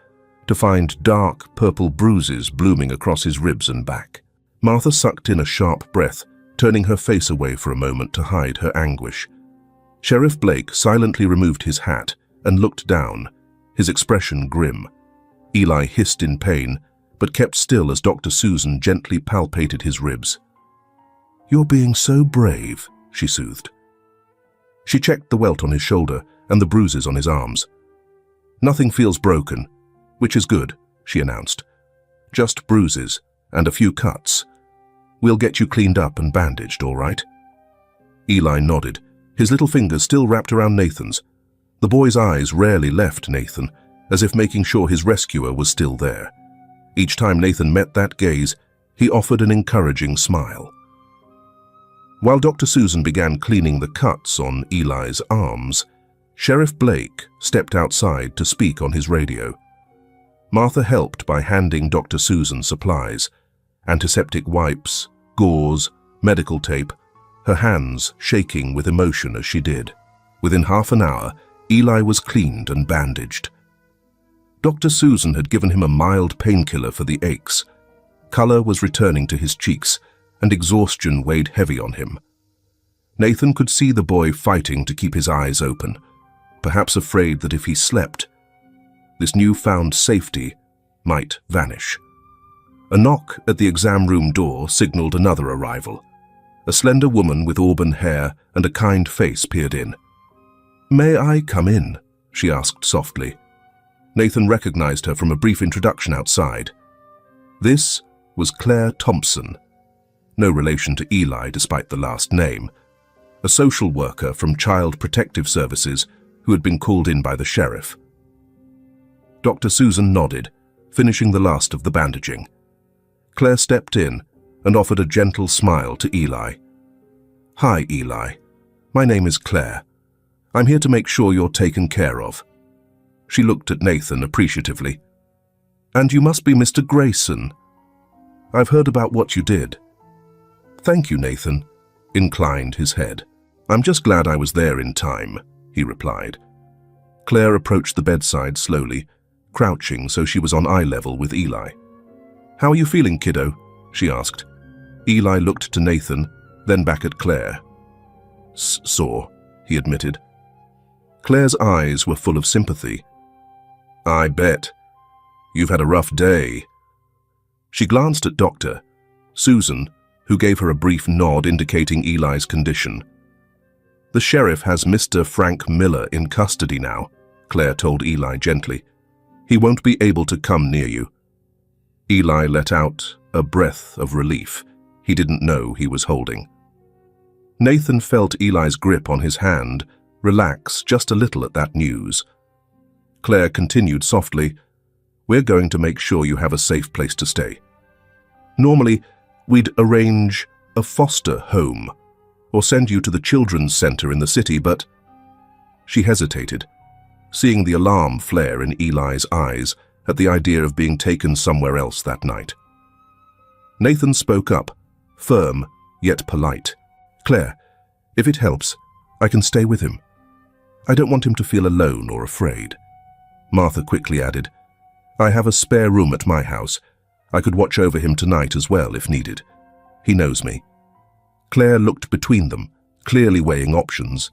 to find dark purple bruises blooming across his ribs and back. Martha sucked in a sharp breath, turning her face away for a moment to hide her anguish. Sheriff Blake silently removed his hat and looked down, his expression grim. Eli hissed in pain, but kept still as Dr. Susan gently palpated his ribs. "You're being so brave," she soothed. She checked the welt on his shoulder and the bruises on his arms. "Nothing feels broken, which is good," she announced. "Just bruises and a few cuts. We'll get you cleaned up and bandaged, all right?" Eli nodded, his little fingers still wrapped around Nathan's. The boy's eyes rarely left Nathan, as if making sure his rescuer was still there. Each time Nathan met that gaze, he offered an encouraging smile. While Dr. Susan began cleaning the cuts on Eli's arms, Sheriff Blake stepped outside to speak on his radio. Martha helped by handing Dr. Susan supplies, antiseptic wipes, gauze, medical tape, her hands shaking with emotion as she did. Within half an hour, Eli was cleaned and bandaged. Dr. Susan had given him a mild painkiller for the aches. Color was returning to his cheeks, and exhaustion weighed heavy on him. Nathan could see the boy fighting to keep his eyes open, perhaps afraid that if he slept, this newfound safety might vanish. A knock at the exam room door signaled another arrival. A slender woman with auburn hair and a kind face peered in. "May I come in?" she asked softly. Nathan recognized her from a brief introduction outside. This was Claire Thompson, no relation to Eli despite the last name, a social worker from Child Protective Services who had been called in by the sheriff. Dr. Susan nodded, finishing the last of the bandaging. Claire stepped in and offered a gentle smile to Eli. "Hi, Eli. My name is Claire. I'm here to make sure you're taken care of." She looked at Nathan appreciatively. "And you must be Mr. Grayson. I've heard about what you did." "Thank you, Nathan," inclined his head. "I'm just glad I was there in time," he replied. Claire approached the bedside slowly, crouching so she was on eye level with Eli. "How are you feeling, kiddo?" she asked. Eli looked to Nathan, then back at Claire. "Sore," he admitted. Claire's eyes were full of sympathy. "I bet. You've had a rough day." She glanced at Dr. Susan, who gave her a brief nod indicating Eli's condition. "The sheriff has Mr. Frank Miller in custody now," Claire told Eli gently. "He won't be able to come near you." Eli let out a breath of relief he didn't know he was holding. Nathan felt Eli's grip on his hand relax just a little at that news. Claire continued softly, "We're going to make sure you have a safe place to stay. Normally, we'd arrange a foster home or send you to the children's center in the city, but—" She hesitated, seeing the alarm flare in Eli's eyes at the idea of being taken somewhere else that night. Nathan spoke up, firm yet polite. "Claire, if it helps, I can stay with him. I don't want him to feel alone or afraid." Martha quickly added, "I have a spare room at my house. I could watch over him tonight as well if needed. He knows me." Claire looked between them, clearly weighing options.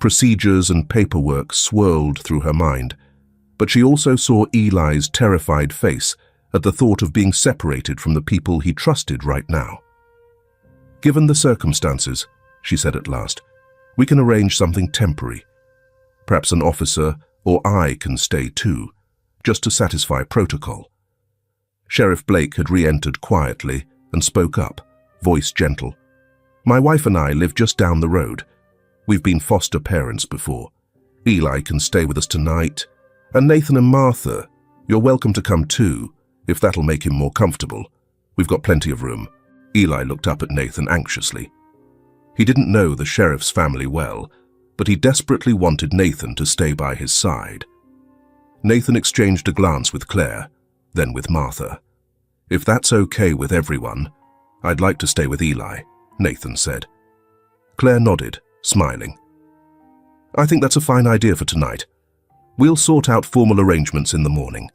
Procedures and paperwork swirled through her mind, but she also saw Eli's terrified face at the thought of being separated from the people he trusted right now. "Given the circumstances," she said at last, "we can arrange something temporary. Perhaps an officer or I can stay too, just to satisfy protocol." Sheriff Blake had re-entered quietly and spoke up, voice gentle. "My wife and I live just down the road. We've been foster parents before. Eli can stay with us tonight, and Nathan and Martha, you're welcome to come too, if that'll make him more comfortable. We've got plenty of room." Eli looked up at Nathan anxiously. He didn't know the sheriff's family well, but he desperately wanted Nathan to stay by his side. Nathan exchanged a glance with Claire, then with Martha. "If that's okay with everyone, I'd like to stay with Eli," Nathan said. Claire nodded, smiling. "I think that's a fine idea for tonight. We'll sort out formal arrangements in the morning."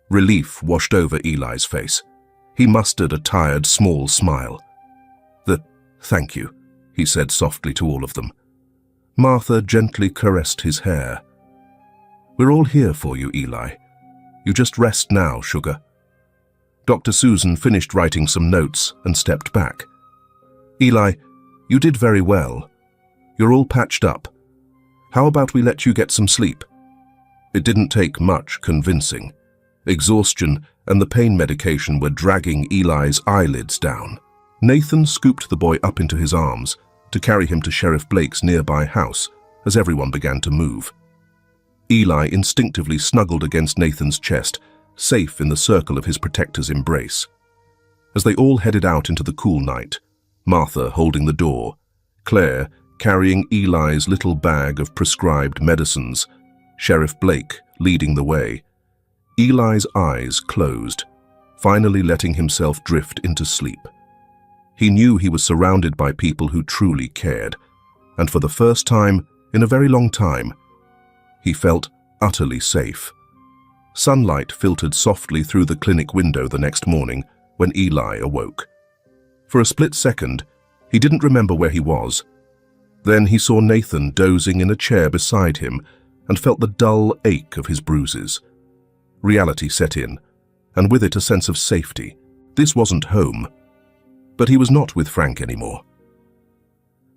Relief washed over Eli's face. He mustered a tired, small smile. Thank you," he said softly to all of them. Martha gently caressed his hair. "We're all here for you, Eli. You just rest now, sugar." Dr. Susan finished writing some notes and stepped back. "Eli, you did very well. You're all patched up. How about we let you get some sleep?" It didn't take much convincing. Exhaustion and the pain medication were dragging Eli's eyelids down. Nathan scooped the boy up into his arms to carry him to Sheriff Blake's nearby house as everyone began to move. Eli instinctively snuggled against Nathan's chest, safe in the circle of his protector's embrace. As they all headed out into the cool night, Martha holding the door, Claire carrying Eli's little bag of prescribed medicines, Sheriff Blake leading the way, Eli's eyes closed, finally letting himself drift into sleep. He knew he was surrounded by people who truly cared, and for the first time in a very long time, he felt utterly safe. Sunlight filtered softly through the clinic window the next morning when Eli awoke. For a split second, he didn't remember where he was. Then he saw Nathan dozing in a chair beside him and felt the dull ache of his bruises. Reality set in, and with it a sense of safety. This wasn't home. But he was not with Frank anymore.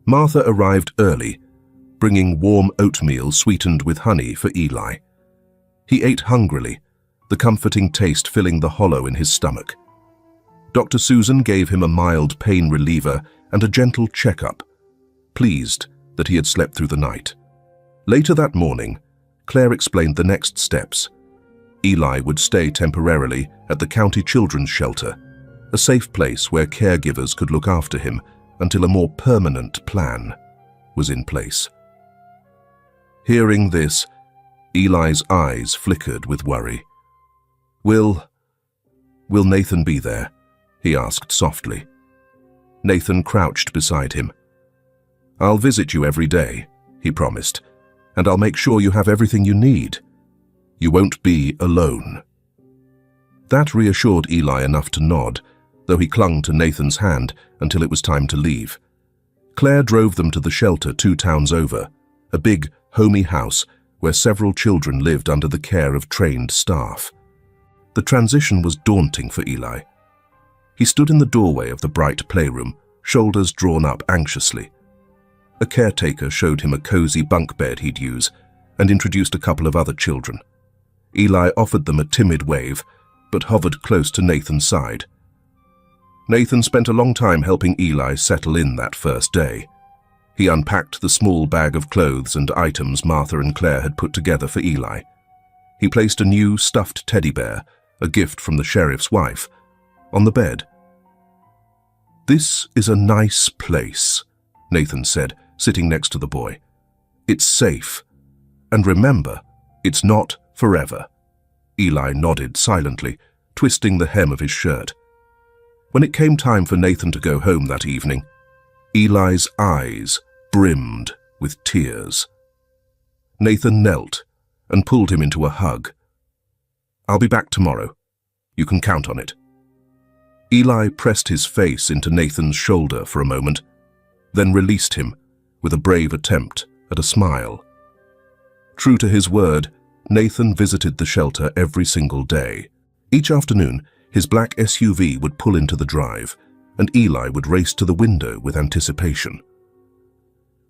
Martha arrived early, bringing warm oatmeal sweetened with honey for Eli. He ate hungrily, the comforting taste filling the hollow in his stomach. Dr. Susan gave him a mild pain reliever and a gentle checkup, pleased that he had slept through the night. Later that morning, Claire explained the next steps. Eli would stay temporarily at the county children's shelter, a safe place where caregivers could look after him until a more permanent plan was in place. Hearing this, Eli's eyes flickered with worry. Will Nathan be there?" he asked softly. Nathan crouched beside him. "I'll visit you every day," he promised, "and I'll make sure you have everything you need. You won't be alone." That reassured Eli enough to nod, though he clung to Nathan's hand until it was time to leave. Claire drove them to the shelter 2 towns over, a big, homey house where several children lived under the care of trained staff. The transition was daunting for Eli. He stood in the doorway of the bright playroom, shoulders drawn up anxiously. A caretaker showed him a cozy bunk bed he'd use and introduced a couple of other children. Eli offered them a timid wave, but hovered close to Nathan's side. Nathan spent a long time helping Eli settle in that first day. He unpacked the small bag of clothes and items Martha and Claire had put together for Eli. He placed a new stuffed teddy bear, a gift from the sheriff's wife, on the bed. "This is a nice place," Nathan said, sitting next to the boy. "It's safe. And remember, it's not forever." Eli nodded silently, twisting the hem of his shirt. When it came time for Nathan to go home that evening, Eli's eyes brimmed with tears. Nathan knelt and pulled him into a hug. "I'll be back tomorrow. You can count on it." Eli pressed his face into Nathan's shoulder for a moment, then released him with a brave attempt at a smile. True to his word, Nathan visited the shelter every single day. Each afternoon, his black SUV would pull into the drive, and Eli would race to the window with anticipation.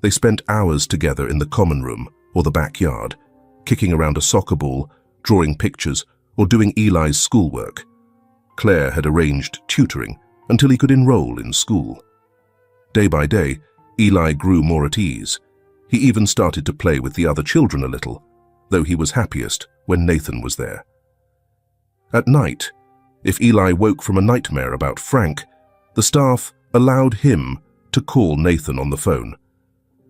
They spent hours together in the common room or the backyard, kicking around a soccer ball, drawing pictures, or doing Eli's schoolwork. Claire had arranged tutoring until he could enroll in school. Day by day, Eli grew more at ease. He even started to play with the other children a little, though he was happiest when Nathan was there. At night, if Eli woke from a nightmare about Frank, The staff allowed him to call Nathan on the phone,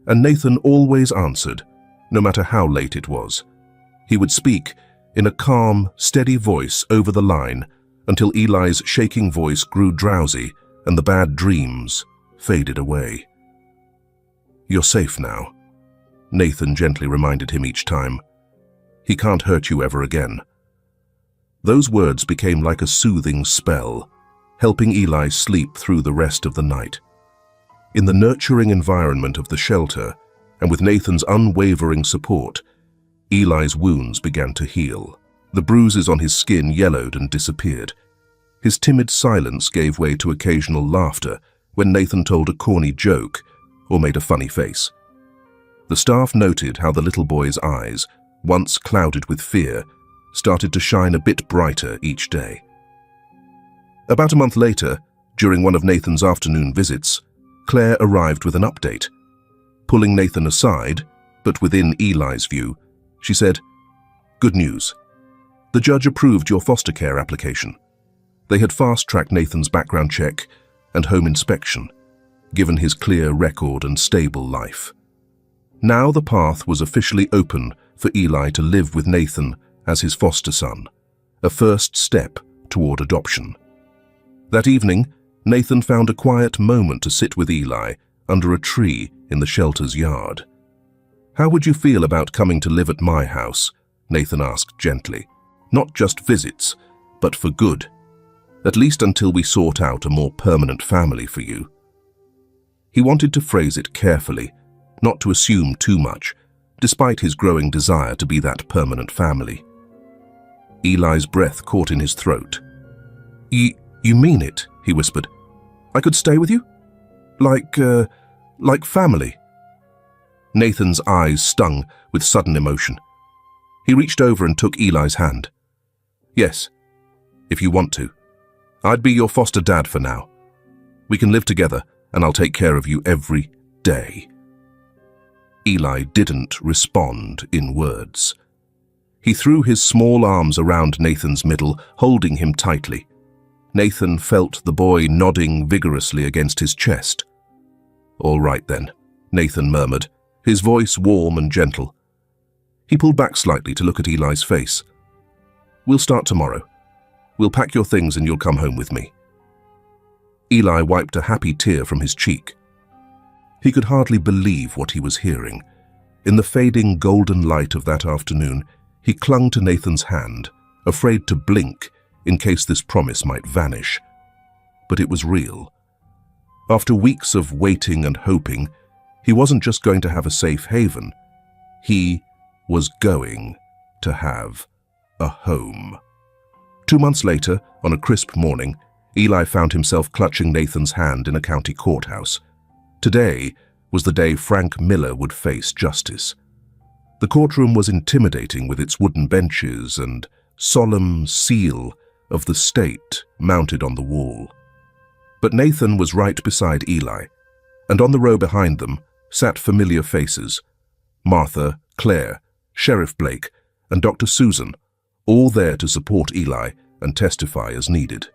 and Nathan always answered, no matter how late it was. He would speak in a calm, steady voice over the line until Eli's shaking voice grew drowsy and the bad dreams faded away. "You're safe now," Nathan gently reminded him each time. "He can't hurt you ever again." Those words became like a soothing spell, helping Eli sleep through the rest of the night. In the nurturing environment of the shelter, and with Nathan's unwavering support, Eli's wounds began to heal. The bruises on his skin yellowed and disappeared. His timid silence gave way to occasional laughter when Nathan told a corny joke or made a funny face. The staff noted how the little boy's eyes, once clouded with fear, started to shine a bit brighter each day. About a month later, during one of Nathan's afternoon visits, Claire arrived with an update. Pulling Nathan aside, but within Eli's view, she said, "Good news. The judge approved your foster care application." They had fast-tracked Nathan's background check and home inspection, given his clear record and stable life. Now the path was officially open for Eli to live with Nathan as his foster son, a first step toward adoption. That evening, Nathan found a quiet moment to sit with Eli under a tree in the shelter's yard. "How would you feel about coming to live at my house?" Nathan asked gently. "Not just visits, but for good. At least until we sort out a more permanent family for you." He wanted to phrase it carefully, not to assume too much, despite his growing desire to be that permanent family. Eli's breath caught in his throat. You mean it?" he whispered. "I could stay with you? Like family?" Nathan's eyes stung with sudden emotion. He reached over and took Eli's hand. "Yes, if you want to. I'd be your foster dad for now. We can live together, and I'll take care of you every day." Eli didn't respond in words. He threw his small arms around Nathan's middle, holding him tightly. Nathan felt the boy nodding vigorously against his chest. "All right then," Nathan murmured, his voice warm and gentle. He pulled back slightly to look at Eli's face. "We'll start tomorrow. We'll pack your things and you'll come home with me." Eli wiped a happy tear from his cheek. He could hardly believe what he was hearing. In the fading golden light of that afternoon, he clung to Nathan's hand, afraid to blink in case this promise might vanish. But it was real. After weeks of waiting and hoping, he wasn't just going to have a safe haven. He was going to have a home. 2 months later, on a crisp morning, Eli found himself clutching Nathan's hand in a county courthouse. Today was the day Frank Miller would face justice. The courtroom was intimidating with its wooden benches and solemn seal of the state mounted on the wall. But Nathan was right beside Eli, and on the row behind them sat familiar faces: Martha, Claire, Sheriff Blake, and Dr. Susan, all there to support Eli and testify as needed.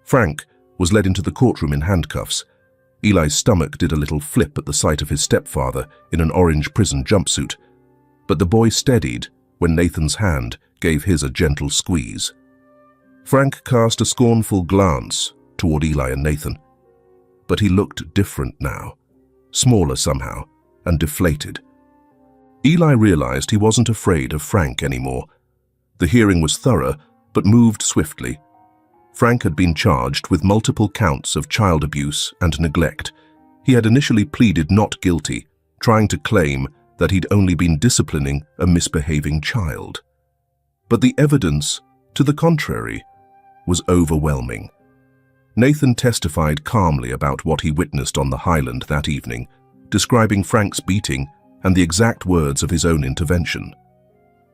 Frank was led into the courtroom in handcuffs. Eli's stomach did a little flip at the sight of his stepfather in an orange prison jumpsuit, but the boy steadied when Nathan's hand gave his a gentle squeeze. Frank cast a scornful glance toward Eli and Nathan, but he looked different now, smaller somehow, and deflated. Eli realized he wasn't afraid of Frank anymore. The hearing was thorough, but moved swiftly. Frank had been charged with multiple counts of child abuse and neglect. He had initially pleaded not guilty, trying to claim that he'd only been disciplining a misbehaving child. But the evidence to the contrary was overwhelming. Nathan testified calmly about what he witnessed on the Highland that evening, describing Frank's beating and the exact words of his own intervention.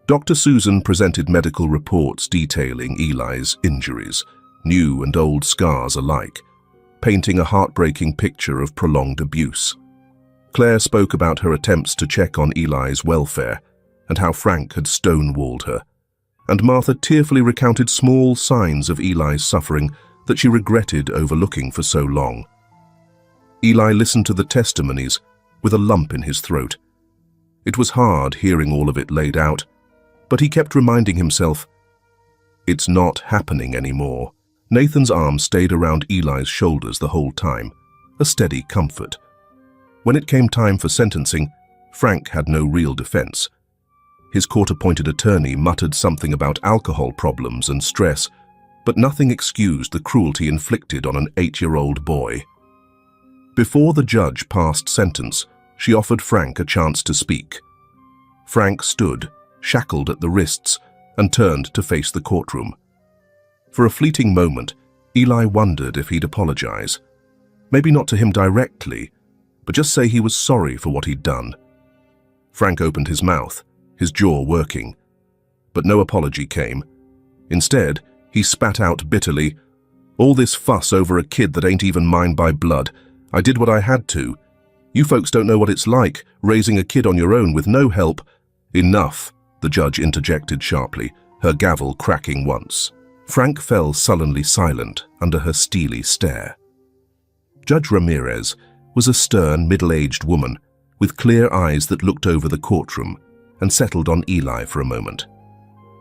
Dr. Susan presented medical reports detailing Eli's injuries, new and old scars alike, painting a heartbreaking picture of prolonged abuse. Claire spoke about her attempts to check on Eli's welfare and how Frank had stonewalled her, and Martha tearfully recounted small signs of Eli's suffering that she regretted overlooking for so long. Eli listened to the testimonies with a lump in his throat. It was hard hearing all of it laid out, but he kept reminding himself, it's not happening anymore. Nathan's arm stayed around Eli's shoulders the whole time, a steady comfort. When it came time for sentencing, Frank had no real defense. His court-appointed attorney muttered something about alcohol problems and stress, but nothing excused the cruelty inflicted on an 8-year-old boy. Before the judge passed sentence, she offered Frank a chance to speak. Frank stood, shackled at the wrists, and turned to face the courtroom. For a fleeting moment, Eli wondered if he'd apologize. Maybe not to him directly, but just say he was sorry for what he'd done. Frank opened his mouth, his jaw working. But no apology came. Instead, he spat out bitterly, "All this fuss over a kid that ain't even mine by blood. I did what I had to. You folks don't know what it's like, raising a kid on your own with no help." "Enough," the judge interjected sharply, her gavel cracking once. Frank fell sullenly silent under her steely stare. Judge Ramirez was a stern, middle-aged woman with clear eyes that looked over the courtroom and settled on Eli for a moment.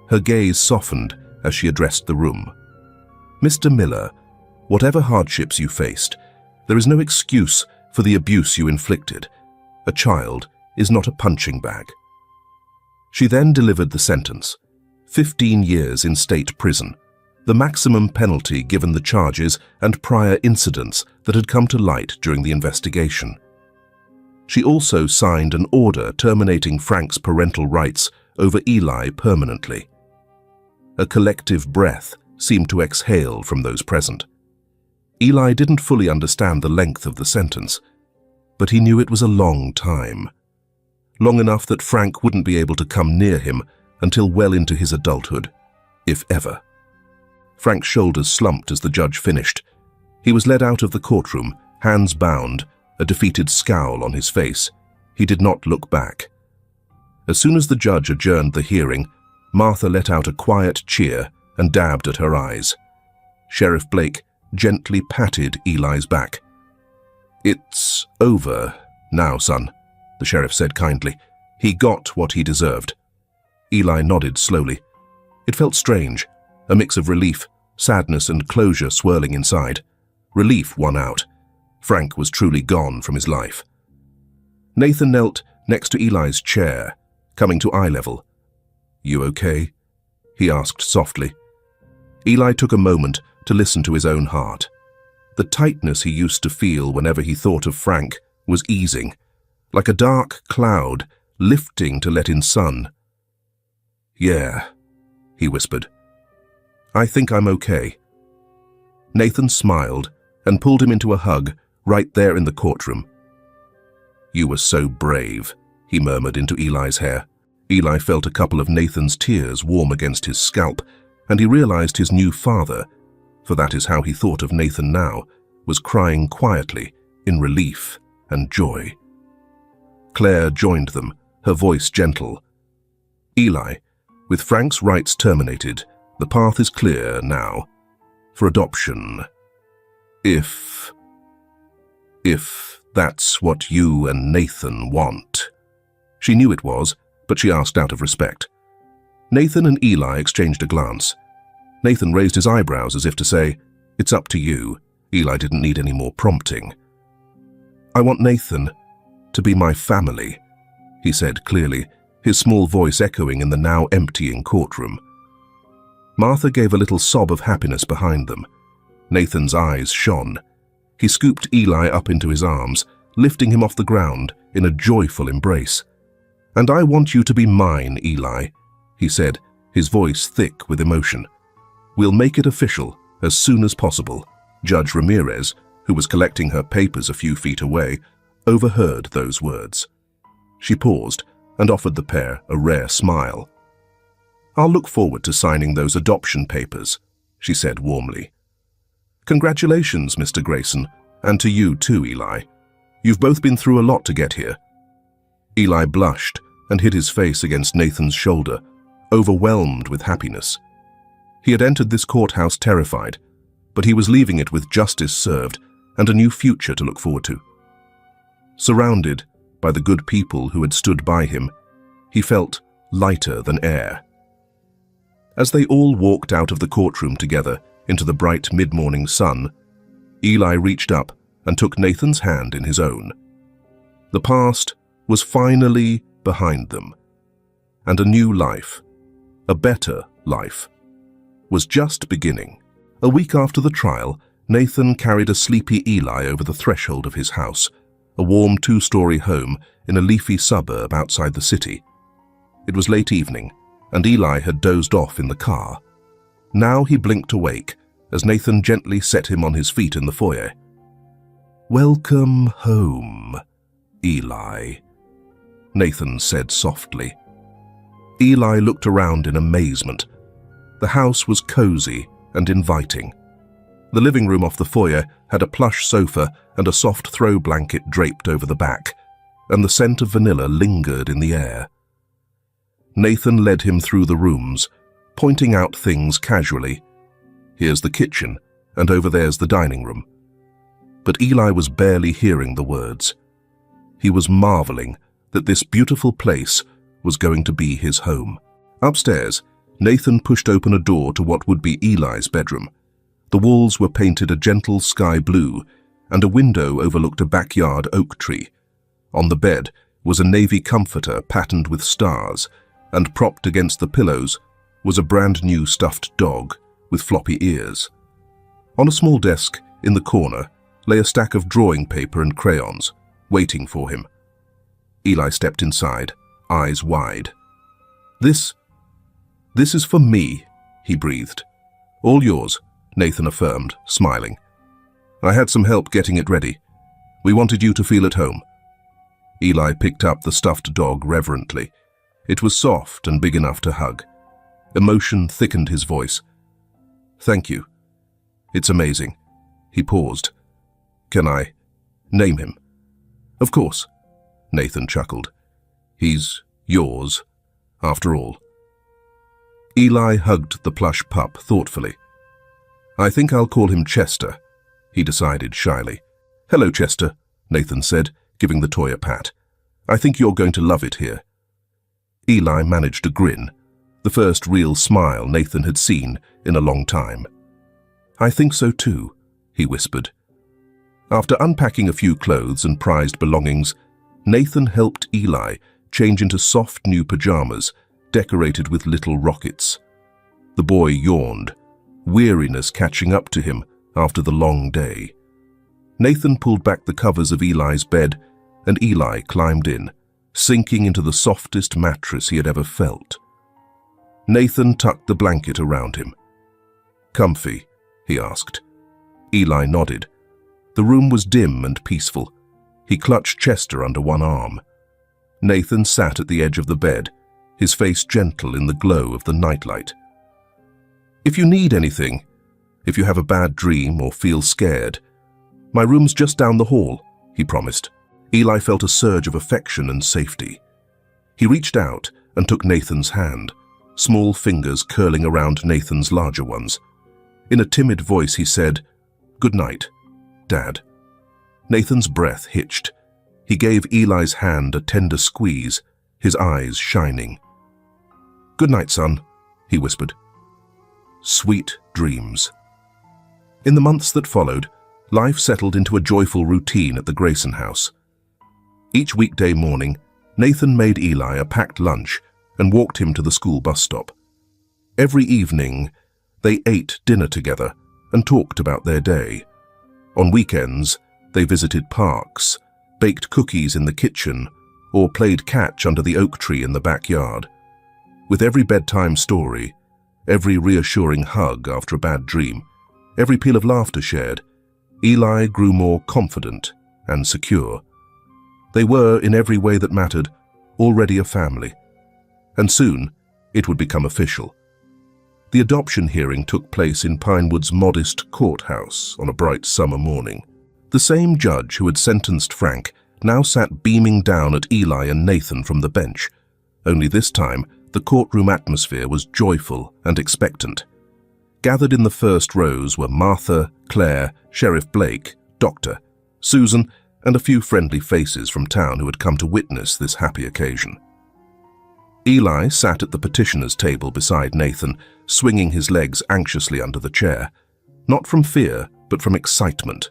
Her gaze softened as she addressed the room. "Mr. Miller, whatever hardships you faced, there is no excuse for the abuse you inflicted. A child is not a punching bag." She then delivered the sentence: 15 years in state prison, the maximum penalty given the charges and prior incidents that had come to light during the investigation. She also signed an order terminating Frank's parental rights over Eli permanently. A collective breath seemed to exhale from those present. Eli didn't fully understand the length of the sentence, but he knew it was a long time. Long enough that Frank wouldn't be able to come near him until well into his adulthood, if ever. Frank's shoulders slumped as the judge finished. He was led out of the courtroom, hands bound, a defeated scowl on his face. He did not look back. As soon as the judge adjourned the hearing, Martha let out a quiet cheer and dabbed at her eyes. Sheriff Blake gently patted Eli's back. "It's over now, son," the sheriff said kindly. "He got what he deserved." Eli nodded slowly. It felt strange, a mix of relief, sadness, and closure swirling inside. Relief won out. Frank was truly gone from his life. Nathan knelt next to Eli's chair, coming to eye level. "You okay?" he asked softly. Eli took a moment to listen to his own heart. The tightness he used to feel whenever he thought of Frank was easing, like a dark cloud lifting to let in sun. "Yeah," he whispered. "I think I'm okay." Nathan smiled and pulled him into a hug right there in the courtroom. "You were so brave," he murmured into Eli's hair. Eli felt a couple of Nathan's tears warm against his scalp, and he realized his new father, for that is how he thought of Nathan now, was crying quietly in relief and joy. Claire joined them, her voice gentle. "Eli, with Frank's rights terminated, the path is clear now for adoption. If that's what you and Nathan want." She knew it was, but she asked out of respect. Nathan and Eli exchanged a glance. Nathan raised his eyebrows as if to say, "It's up to you." Eli didn't need any more prompting. "I want Nathan to be my family," he said clearly, his small voice echoing in the now emptying courtroom. Martha gave a little sob of happiness behind them. Nathan's eyes shone. He scooped Eli up into his arms, lifting him off the ground in a joyful embrace. "And I want you to be mine, Eli," he said, his voice thick with emotion. "We'll make it official as soon as possible." Judge Ramirez, who was collecting her papers a few feet away, overheard those words. She paused and offered the pair a rare smile. "I'll look forward to signing those adoption papers," she said warmly. "Congratulations, Mr. Grayson, and to you too, Eli. You've both been through a lot to get here." Eli blushed and hid his face against Nathan's shoulder, overwhelmed with happiness. He had entered this courthouse terrified, but he was leaving it with justice served and a new future to look forward to. Surrounded by the good people who had stood by him, he felt lighter than air. As they all walked out of the courtroom together into the bright mid-morning sun, Eli reached up and took Nathan's hand in his own. The past was finally behind them, and a new life, a better life, was just beginning. A week after the trial, Nathan carried a sleepy Eli over the threshold of his house, a warm two-story home in a leafy suburb outside the city. It was late evening, and Eli had dozed off in the car. Now he blinked awake as Nathan gently set him on his feet in the foyer. "Welcome home, Eli," Nathan said softly. Eli looked around in amazement. The house was cozy and inviting. The living room off the foyer had a plush sofa and a soft throw blanket draped over the back, and the scent of vanilla lingered in the air. Nathan led him through the rooms, pointing out things casually. "Here's the kitchen, and over there's the dining room." But Eli was barely hearing the words. He was marveling that this beautiful place was going to be his home. Upstairs, Nathan pushed open a door to what would be Eli's bedroom. The walls were painted a gentle sky blue, and a window overlooked a backyard oak tree. On the bed was a navy comforter patterned with stars, and propped against the pillows was a brand-new stuffed dog with floppy ears. On a small desk in the corner lay a stack of drawing paper and crayons, waiting for him. Eli stepped inside, eyes wide. This is for me," he breathed. "All yours," Nathan affirmed, smiling. "I had some help getting it ready. We wanted you to feel at home." Eli picked up the stuffed dog reverently. It was soft and big enough to hug. Emotion thickened his voice. "Thank you. It's amazing." He paused. "Can I name him?" "Of course," Nathan chuckled. "He's yours, after all." Eli hugged the plush pup thoughtfully. "I think I'll call him Chester," he decided shyly. "Hello, Chester," Nathan said, giving the toy a pat. "I think you're going to love it here." Eli managed a grin, the first real smile Nathan had seen in a long time. "I think so too," he whispered. After unpacking a few clothes and prized belongings, Nathan helped Eli change into soft new pajamas decorated with little rockets. The boy yawned, weariness catching up to him after the long day. Nathan pulled back the covers of Eli's bed, and Eli climbed in, sinking into the softest mattress he had ever felt. Nathan tucked the blanket around him. "Comfy?" he asked. Eli nodded. The room was dim and peaceful. He clutched Chester under one arm. Nathan sat at the edge of the bed, his face gentle in the glow of the nightlight. "If you need anything, if you have a bad dream or feel scared, my room's just down the hall," he promised. Eli felt a surge of affection and safety. He reached out and took Nathan's hand, small fingers curling around Nathan's larger ones. In a timid voice he said, "Good night, Dad." Nathan's breath hitched. He gave Eli's hand a tender squeeze, his eyes shining. "Good night, son," he whispered. Sweet dreams. In the months that followed, life settled into a joyful routine at the Grayson house. Each weekday morning, Nathan made Eli a packed lunch and walked him to the school bus stop. Every evening, they ate dinner together and talked about their day. On weekends, they visited parks, baked cookies in the kitchen, or played catch under the oak tree in the backyard. With every bedtime story, every reassuring hug after a bad dream, every peal of laughter shared, Eli grew more confident and secure. They were, in every way that mattered, already a family. And soon, it would become official. The adoption hearing took place in Pinewood's modest courthouse on a bright summer morning. The same judge who had sentenced Frank now sat beaming down at Eli and Nathan from the bench. Only this time, the courtroom atmosphere was joyful and expectant. Gathered in the first rows were Martha, Claire, Sheriff Blake, Doctor, Susan, and a few friendly faces from town who had come to witness this happy occasion. Eli sat at the petitioner's table beside Nathan, swinging his legs anxiously under the chair, not from fear, but from excitement.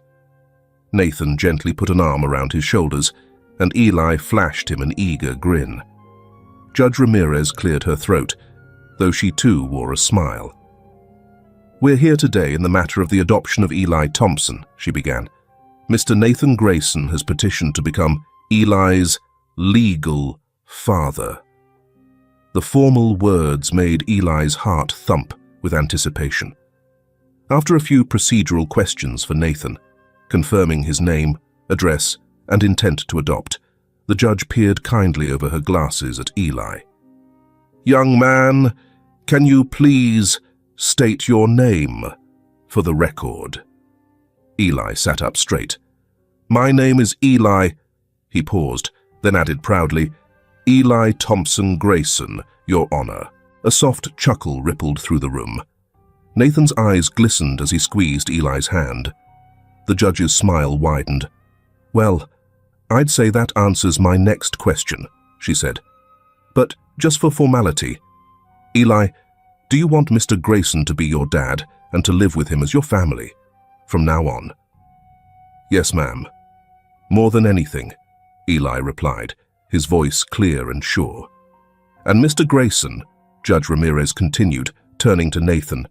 Nathan gently put an arm around his shoulders, and Eli flashed him an eager grin. Judge Ramirez cleared her throat, though she too wore a smile. "We're here today in the matter of the adoption of Eli Thompson," she began. "Mr. Nathan Grayson has petitioned to become Eli's legal father." The formal words made Eli's heart thump with anticipation. After a few procedural questions for Nathan, confirming his name, address, and intent to adopt, the judge peered kindly over her glasses at Eli. "Young man, can you please state your name for the record?" Eli sat up straight. "My name is Eli," he paused, then added proudly, "Eli Thompson Grayson, Your Honor." A soft chuckle rippled through the room. Nathan's eyes glistened as he squeezed Eli's hand. The judge's smile widened. "Well, I'd say that answers my next question," she said. "But just for formality, Eli, do you want Mr. Grayson to be your dad and to live with him as your family from now on?" "Yes, ma'am. More than anything," Eli replied, his voice clear and sure. "And Mr. Grayson," Judge Ramirez continued, turning to Nathan,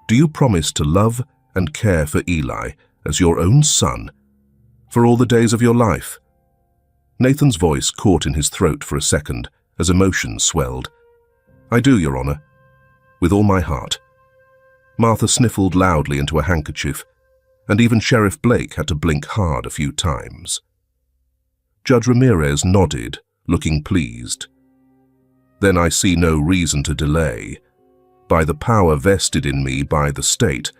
"do you promise to love and care for Eli as your own son for all the days of your life?" Nathan's voice caught in his throat for a second as emotion swelled. "I do, Your Honor. With all my heart." Martha sniffled loudly into a handkerchief, and even Sheriff Blake had to blink hard a few times. Judge Ramirez nodded, looking pleased. "Then I see no reason to delay. By the power vested in me by the state,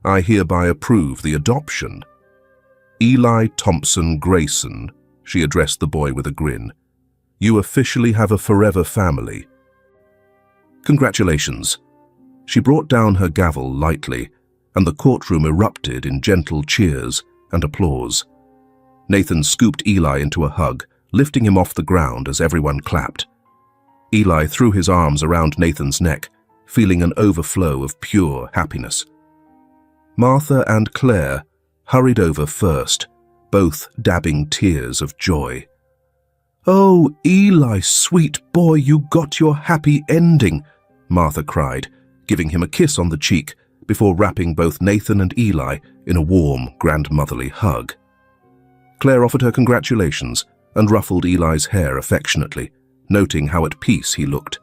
I hereby approve the adoption. Eli Thompson Grayson," she addressed the boy with a grin, "you officially have a forever family. Congratulations." She brought down her gavel lightly, and the courtroom erupted in gentle cheers and applause. Nathan scooped Eli into a hug, lifting him off the ground as everyone clapped. Eli threw his arms around Nathan's neck, feeling an overflow of pure happiness. Martha and Claire hurried over first, both dabbing tears of joy. "Oh, Eli, sweet boy, you got your happy ending," Martha cried, giving him a kiss on the cheek before wrapping both Nathan and Eli in a warm, grandmotherly hug. Claire offered her congratulations and ruffled Eli's hair affectionately, noting how at peace he looked.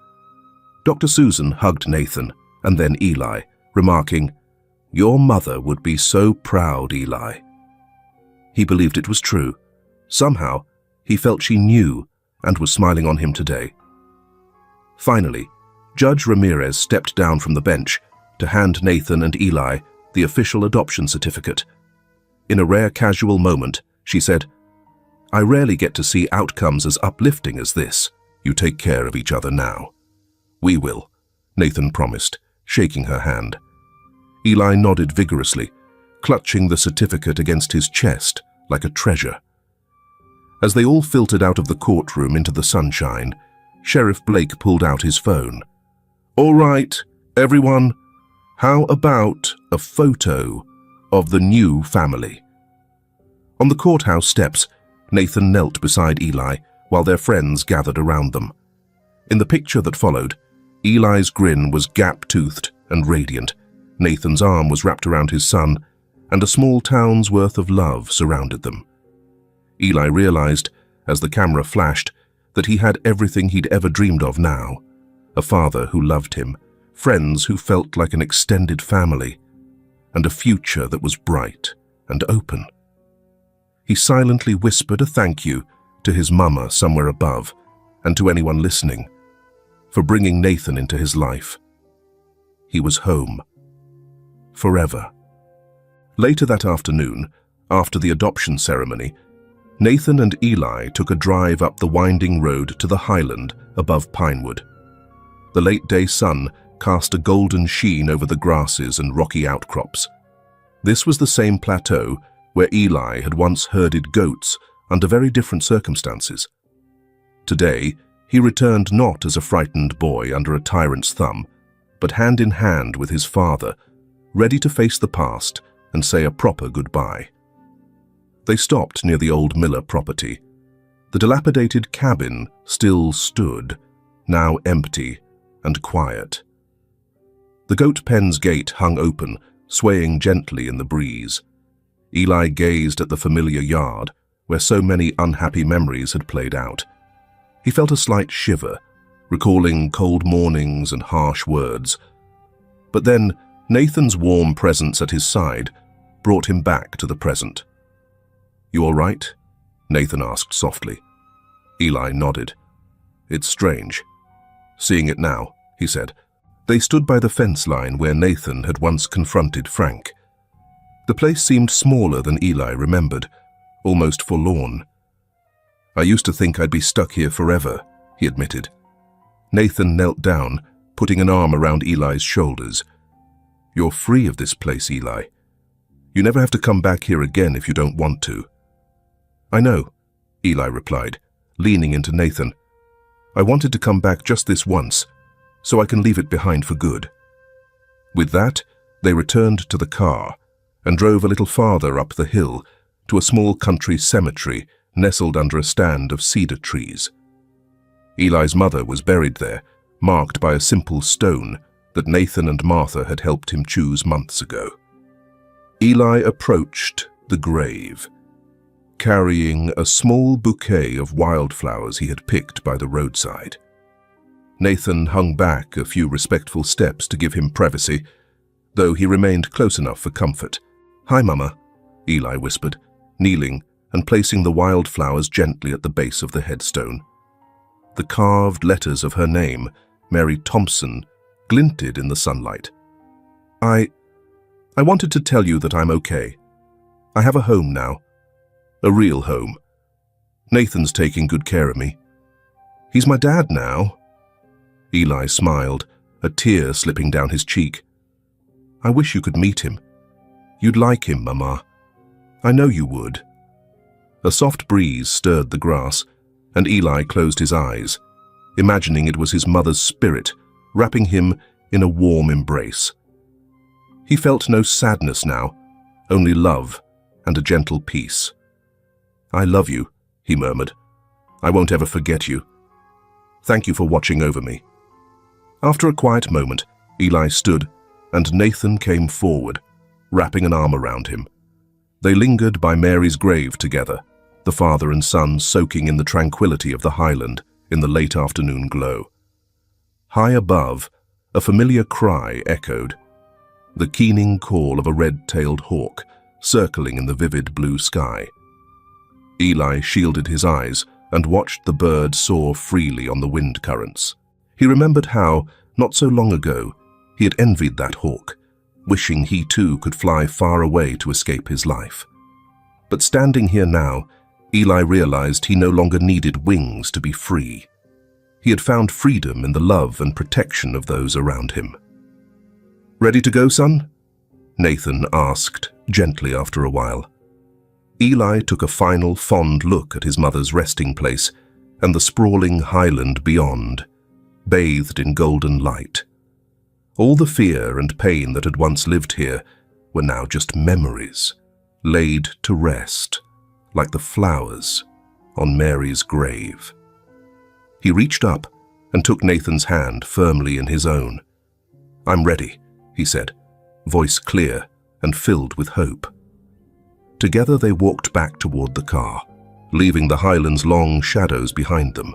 Dr. Susan hugged Nathan and then Eli, remarking, "Your mother would be so proud, Eli." He believed it was true. Somehow, he felt she knew and was smiling on him today. Finally, Judge Ramirez stepped down from the bench to hand Nathan and Eli the official adoption certificate. In a rare casual moment, she said, "I rarely get to see outcomes as uplifting as this. You take care of each other now." "We will," Nathan promised, shaking her hand. Eli nodded vigorously, clutching the certificate against his chest like a treasure. As they all filtered out of the courtroom into the sunshine, Sheriff Blake pulled out his phone. "All right, everyone, how about a photo of the new family?" On the courthouse steps, Nathan knelt beside Eli while their friends gathered around them. In the picture that followed, Eli's grin was gap-toothed and radiant, Nathan's arm was wrapped around his son, and a small town's worth of love surrounded them. Eli realized, as the camera flashed, that he had everything he'd ever dreamed of now: a father who loved him, friends who felt like an extended family, and a future that was bright and open. He silently whispered a thank you to his mama somewhere above, and to anyone listening, for bringing Nathan into his life. He was home. Forever. Later that afternoon, after the adoption ceremony, Nathan and Eli took a drive up the winding road to the Highland above Pinewood. The late-day sun cast a golden sheen over the grasses and rocky outcrops. This was the same plateau where Eli had once herded goats under very different circumstances. Today, he returned not as a frightened boy under a tyrant's thumb, but hand in hand with his father, ready to face the past and say a proper goodbye. They stopped near the old Miller property. The dilapidated cabin still stood, now empty and quiet. The goat pen's gate hung open, swaying gently in the breeze. Eli gazed at the familiar yard, where so many unhappy memories had played out. He felt a slight shiver, recalling cold mornings and harsh words. But then Nathan's warm presence at his side brought him back to the present. "You all right?" Nathan asked softly. Eli nodded. "It's strange. Seeing it now," he said. They stood by the fence line where Nathan had once confronted Frank. The place seemed smaller than Eli remembered, almost forlorn. "I used to think I'd be stuck here forever," he admitted. Nathan knelt down, putting an arm around Eli's shoulders. "You're free of this place, Eli. You never have to come back here again if you don't want to." "I know," Eli replied, leaning into Nathan. "I wanted to come back just this once, so I can leave it behind for good." With that, they returned to the car and drove a little farther up the hill to a small country cemetery nestled under a stand of cedar trees. Eli's mother was buried there, marked by a simple stone that Nathan and Martha had helped him choose months ago. Eli approached the grave, carrying a small bouquet of wildflowers he had picked by the roadside. Nathan hung back a few respectful steps to give him privacy, though he remained close enough for comfort. "Hi, Mama," Eli whispered, kneeling and placing the wildflowers gently at the base of the headstone. The carved letters of her name, Mary Thompson, glinted in the sunlight. I wanted to tell you that I'm okay. I have a home now. A real home. Nathan's taking good care of me. He's my dad now." Eli smiled, a tear slipping down his cheek. "I wish you could meet him. You'd like him, Mama. I know you would." A soft breeze stirred the grass, and Eli closed his eyes, imagining it was his mother's spirit wrapping him in a warm embrace. He felt no sadness now, only love and a gentle peace. "I love you," he murmured. "I won't ever forget you. Thank you for watching over me." After a quiet moment, Eli stood, and Nathan came forward, wrapping an arm around him. They lingered by Mary's grave together, the father and son soaking in the tranquility of the highland in the late afternoon glow. High above, a familiar cry echoed, the keening call of a red-tailed hawk circling in the vivid blue sky. Eli shielded his eyes and watched the bird soar freely on the wind currents. He remembered how, not so long ago, he had envied that hawk, wishing he too could fly far away to escape his life. But standing here now, Eli realized he no longer needed wings to be free. He had found freedom in the love and protection of those around him. "Ready to go, son?" Nathan asked, gently after a while. Eli took a final fond look at his mother's resting place and the sprawling highland beyond, bathed in golden light. All the fear and pain that had once lived here were now just memories, laid to rest, like the flowers on Mary's grave. He reached up and took Nathan's hand firmly in his own. "I'm ready," he said, voice clear and filled with hope. Together they walked back toward the car, leaving the Highlands' long shadows behind them.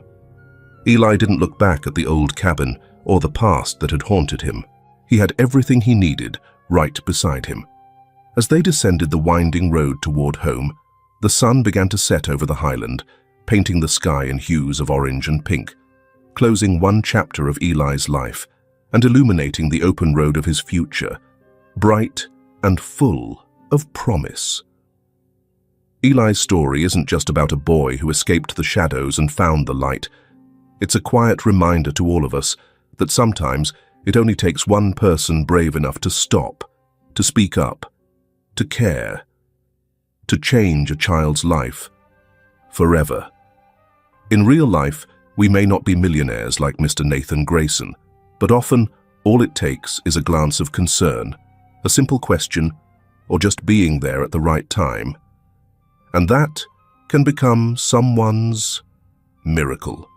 Eli didn't look back at the old cabin or the past that had haunted him. He had everything he needed right beside him. As they descended the winding road toward home, the sun began to set over the highland, painting the sky in hues of orange and pink, closing one chapter of Eli's life and illuminating the open road of his future, bright and full of promise. Eli's story isn't just about a boy who escaped the shadows and found the light. It's a quiet reminder to all of us that sometimes It only takes one person brave enough to stop, to speak up, to care, to change a child's life forever. In real life, we may not be millionaires like Mr. Nathan Grayson, but often all it takes is a glance of concern, a simple question, or just being there at the right time. And that can become someone's miracle.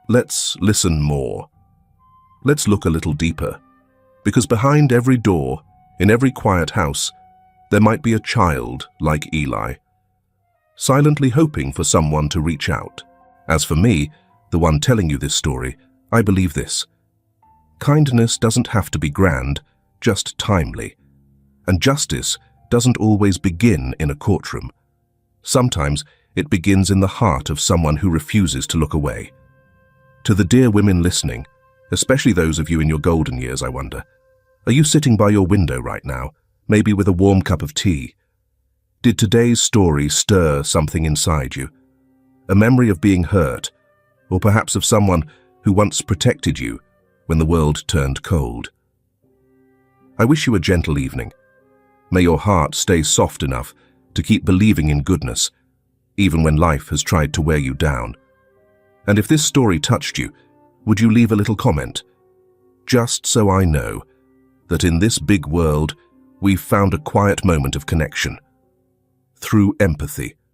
Let's listen more. Let's look a little deeper, because behind every door, in every quiet house, there might be a child like Eli, silently hoping for someone to reach out. As for me, the one telling you this story, I believe this. Kindness doesn't have to be grand, just timely. And justice doesn't always begin in a courtroom. Sometimes it begins in the heart of someone who refuses to look away. To the dear women listening, especially those of you in your golden years, I wonder, are you sitting by your window right now, maybe with a warm cup of tea? Did today's story stir something inside you? A memory of being hurt, or perhaps of someone who once protected you when the world turned cold? I wish you a gentle evening. May your heart stay soft enough to keep believing in goodness, even when life has tried to wear you down. And if this story touched you, would you leave a little comment? Just so I know that in this big world, we've found a quiet moment of connection. Through empathy,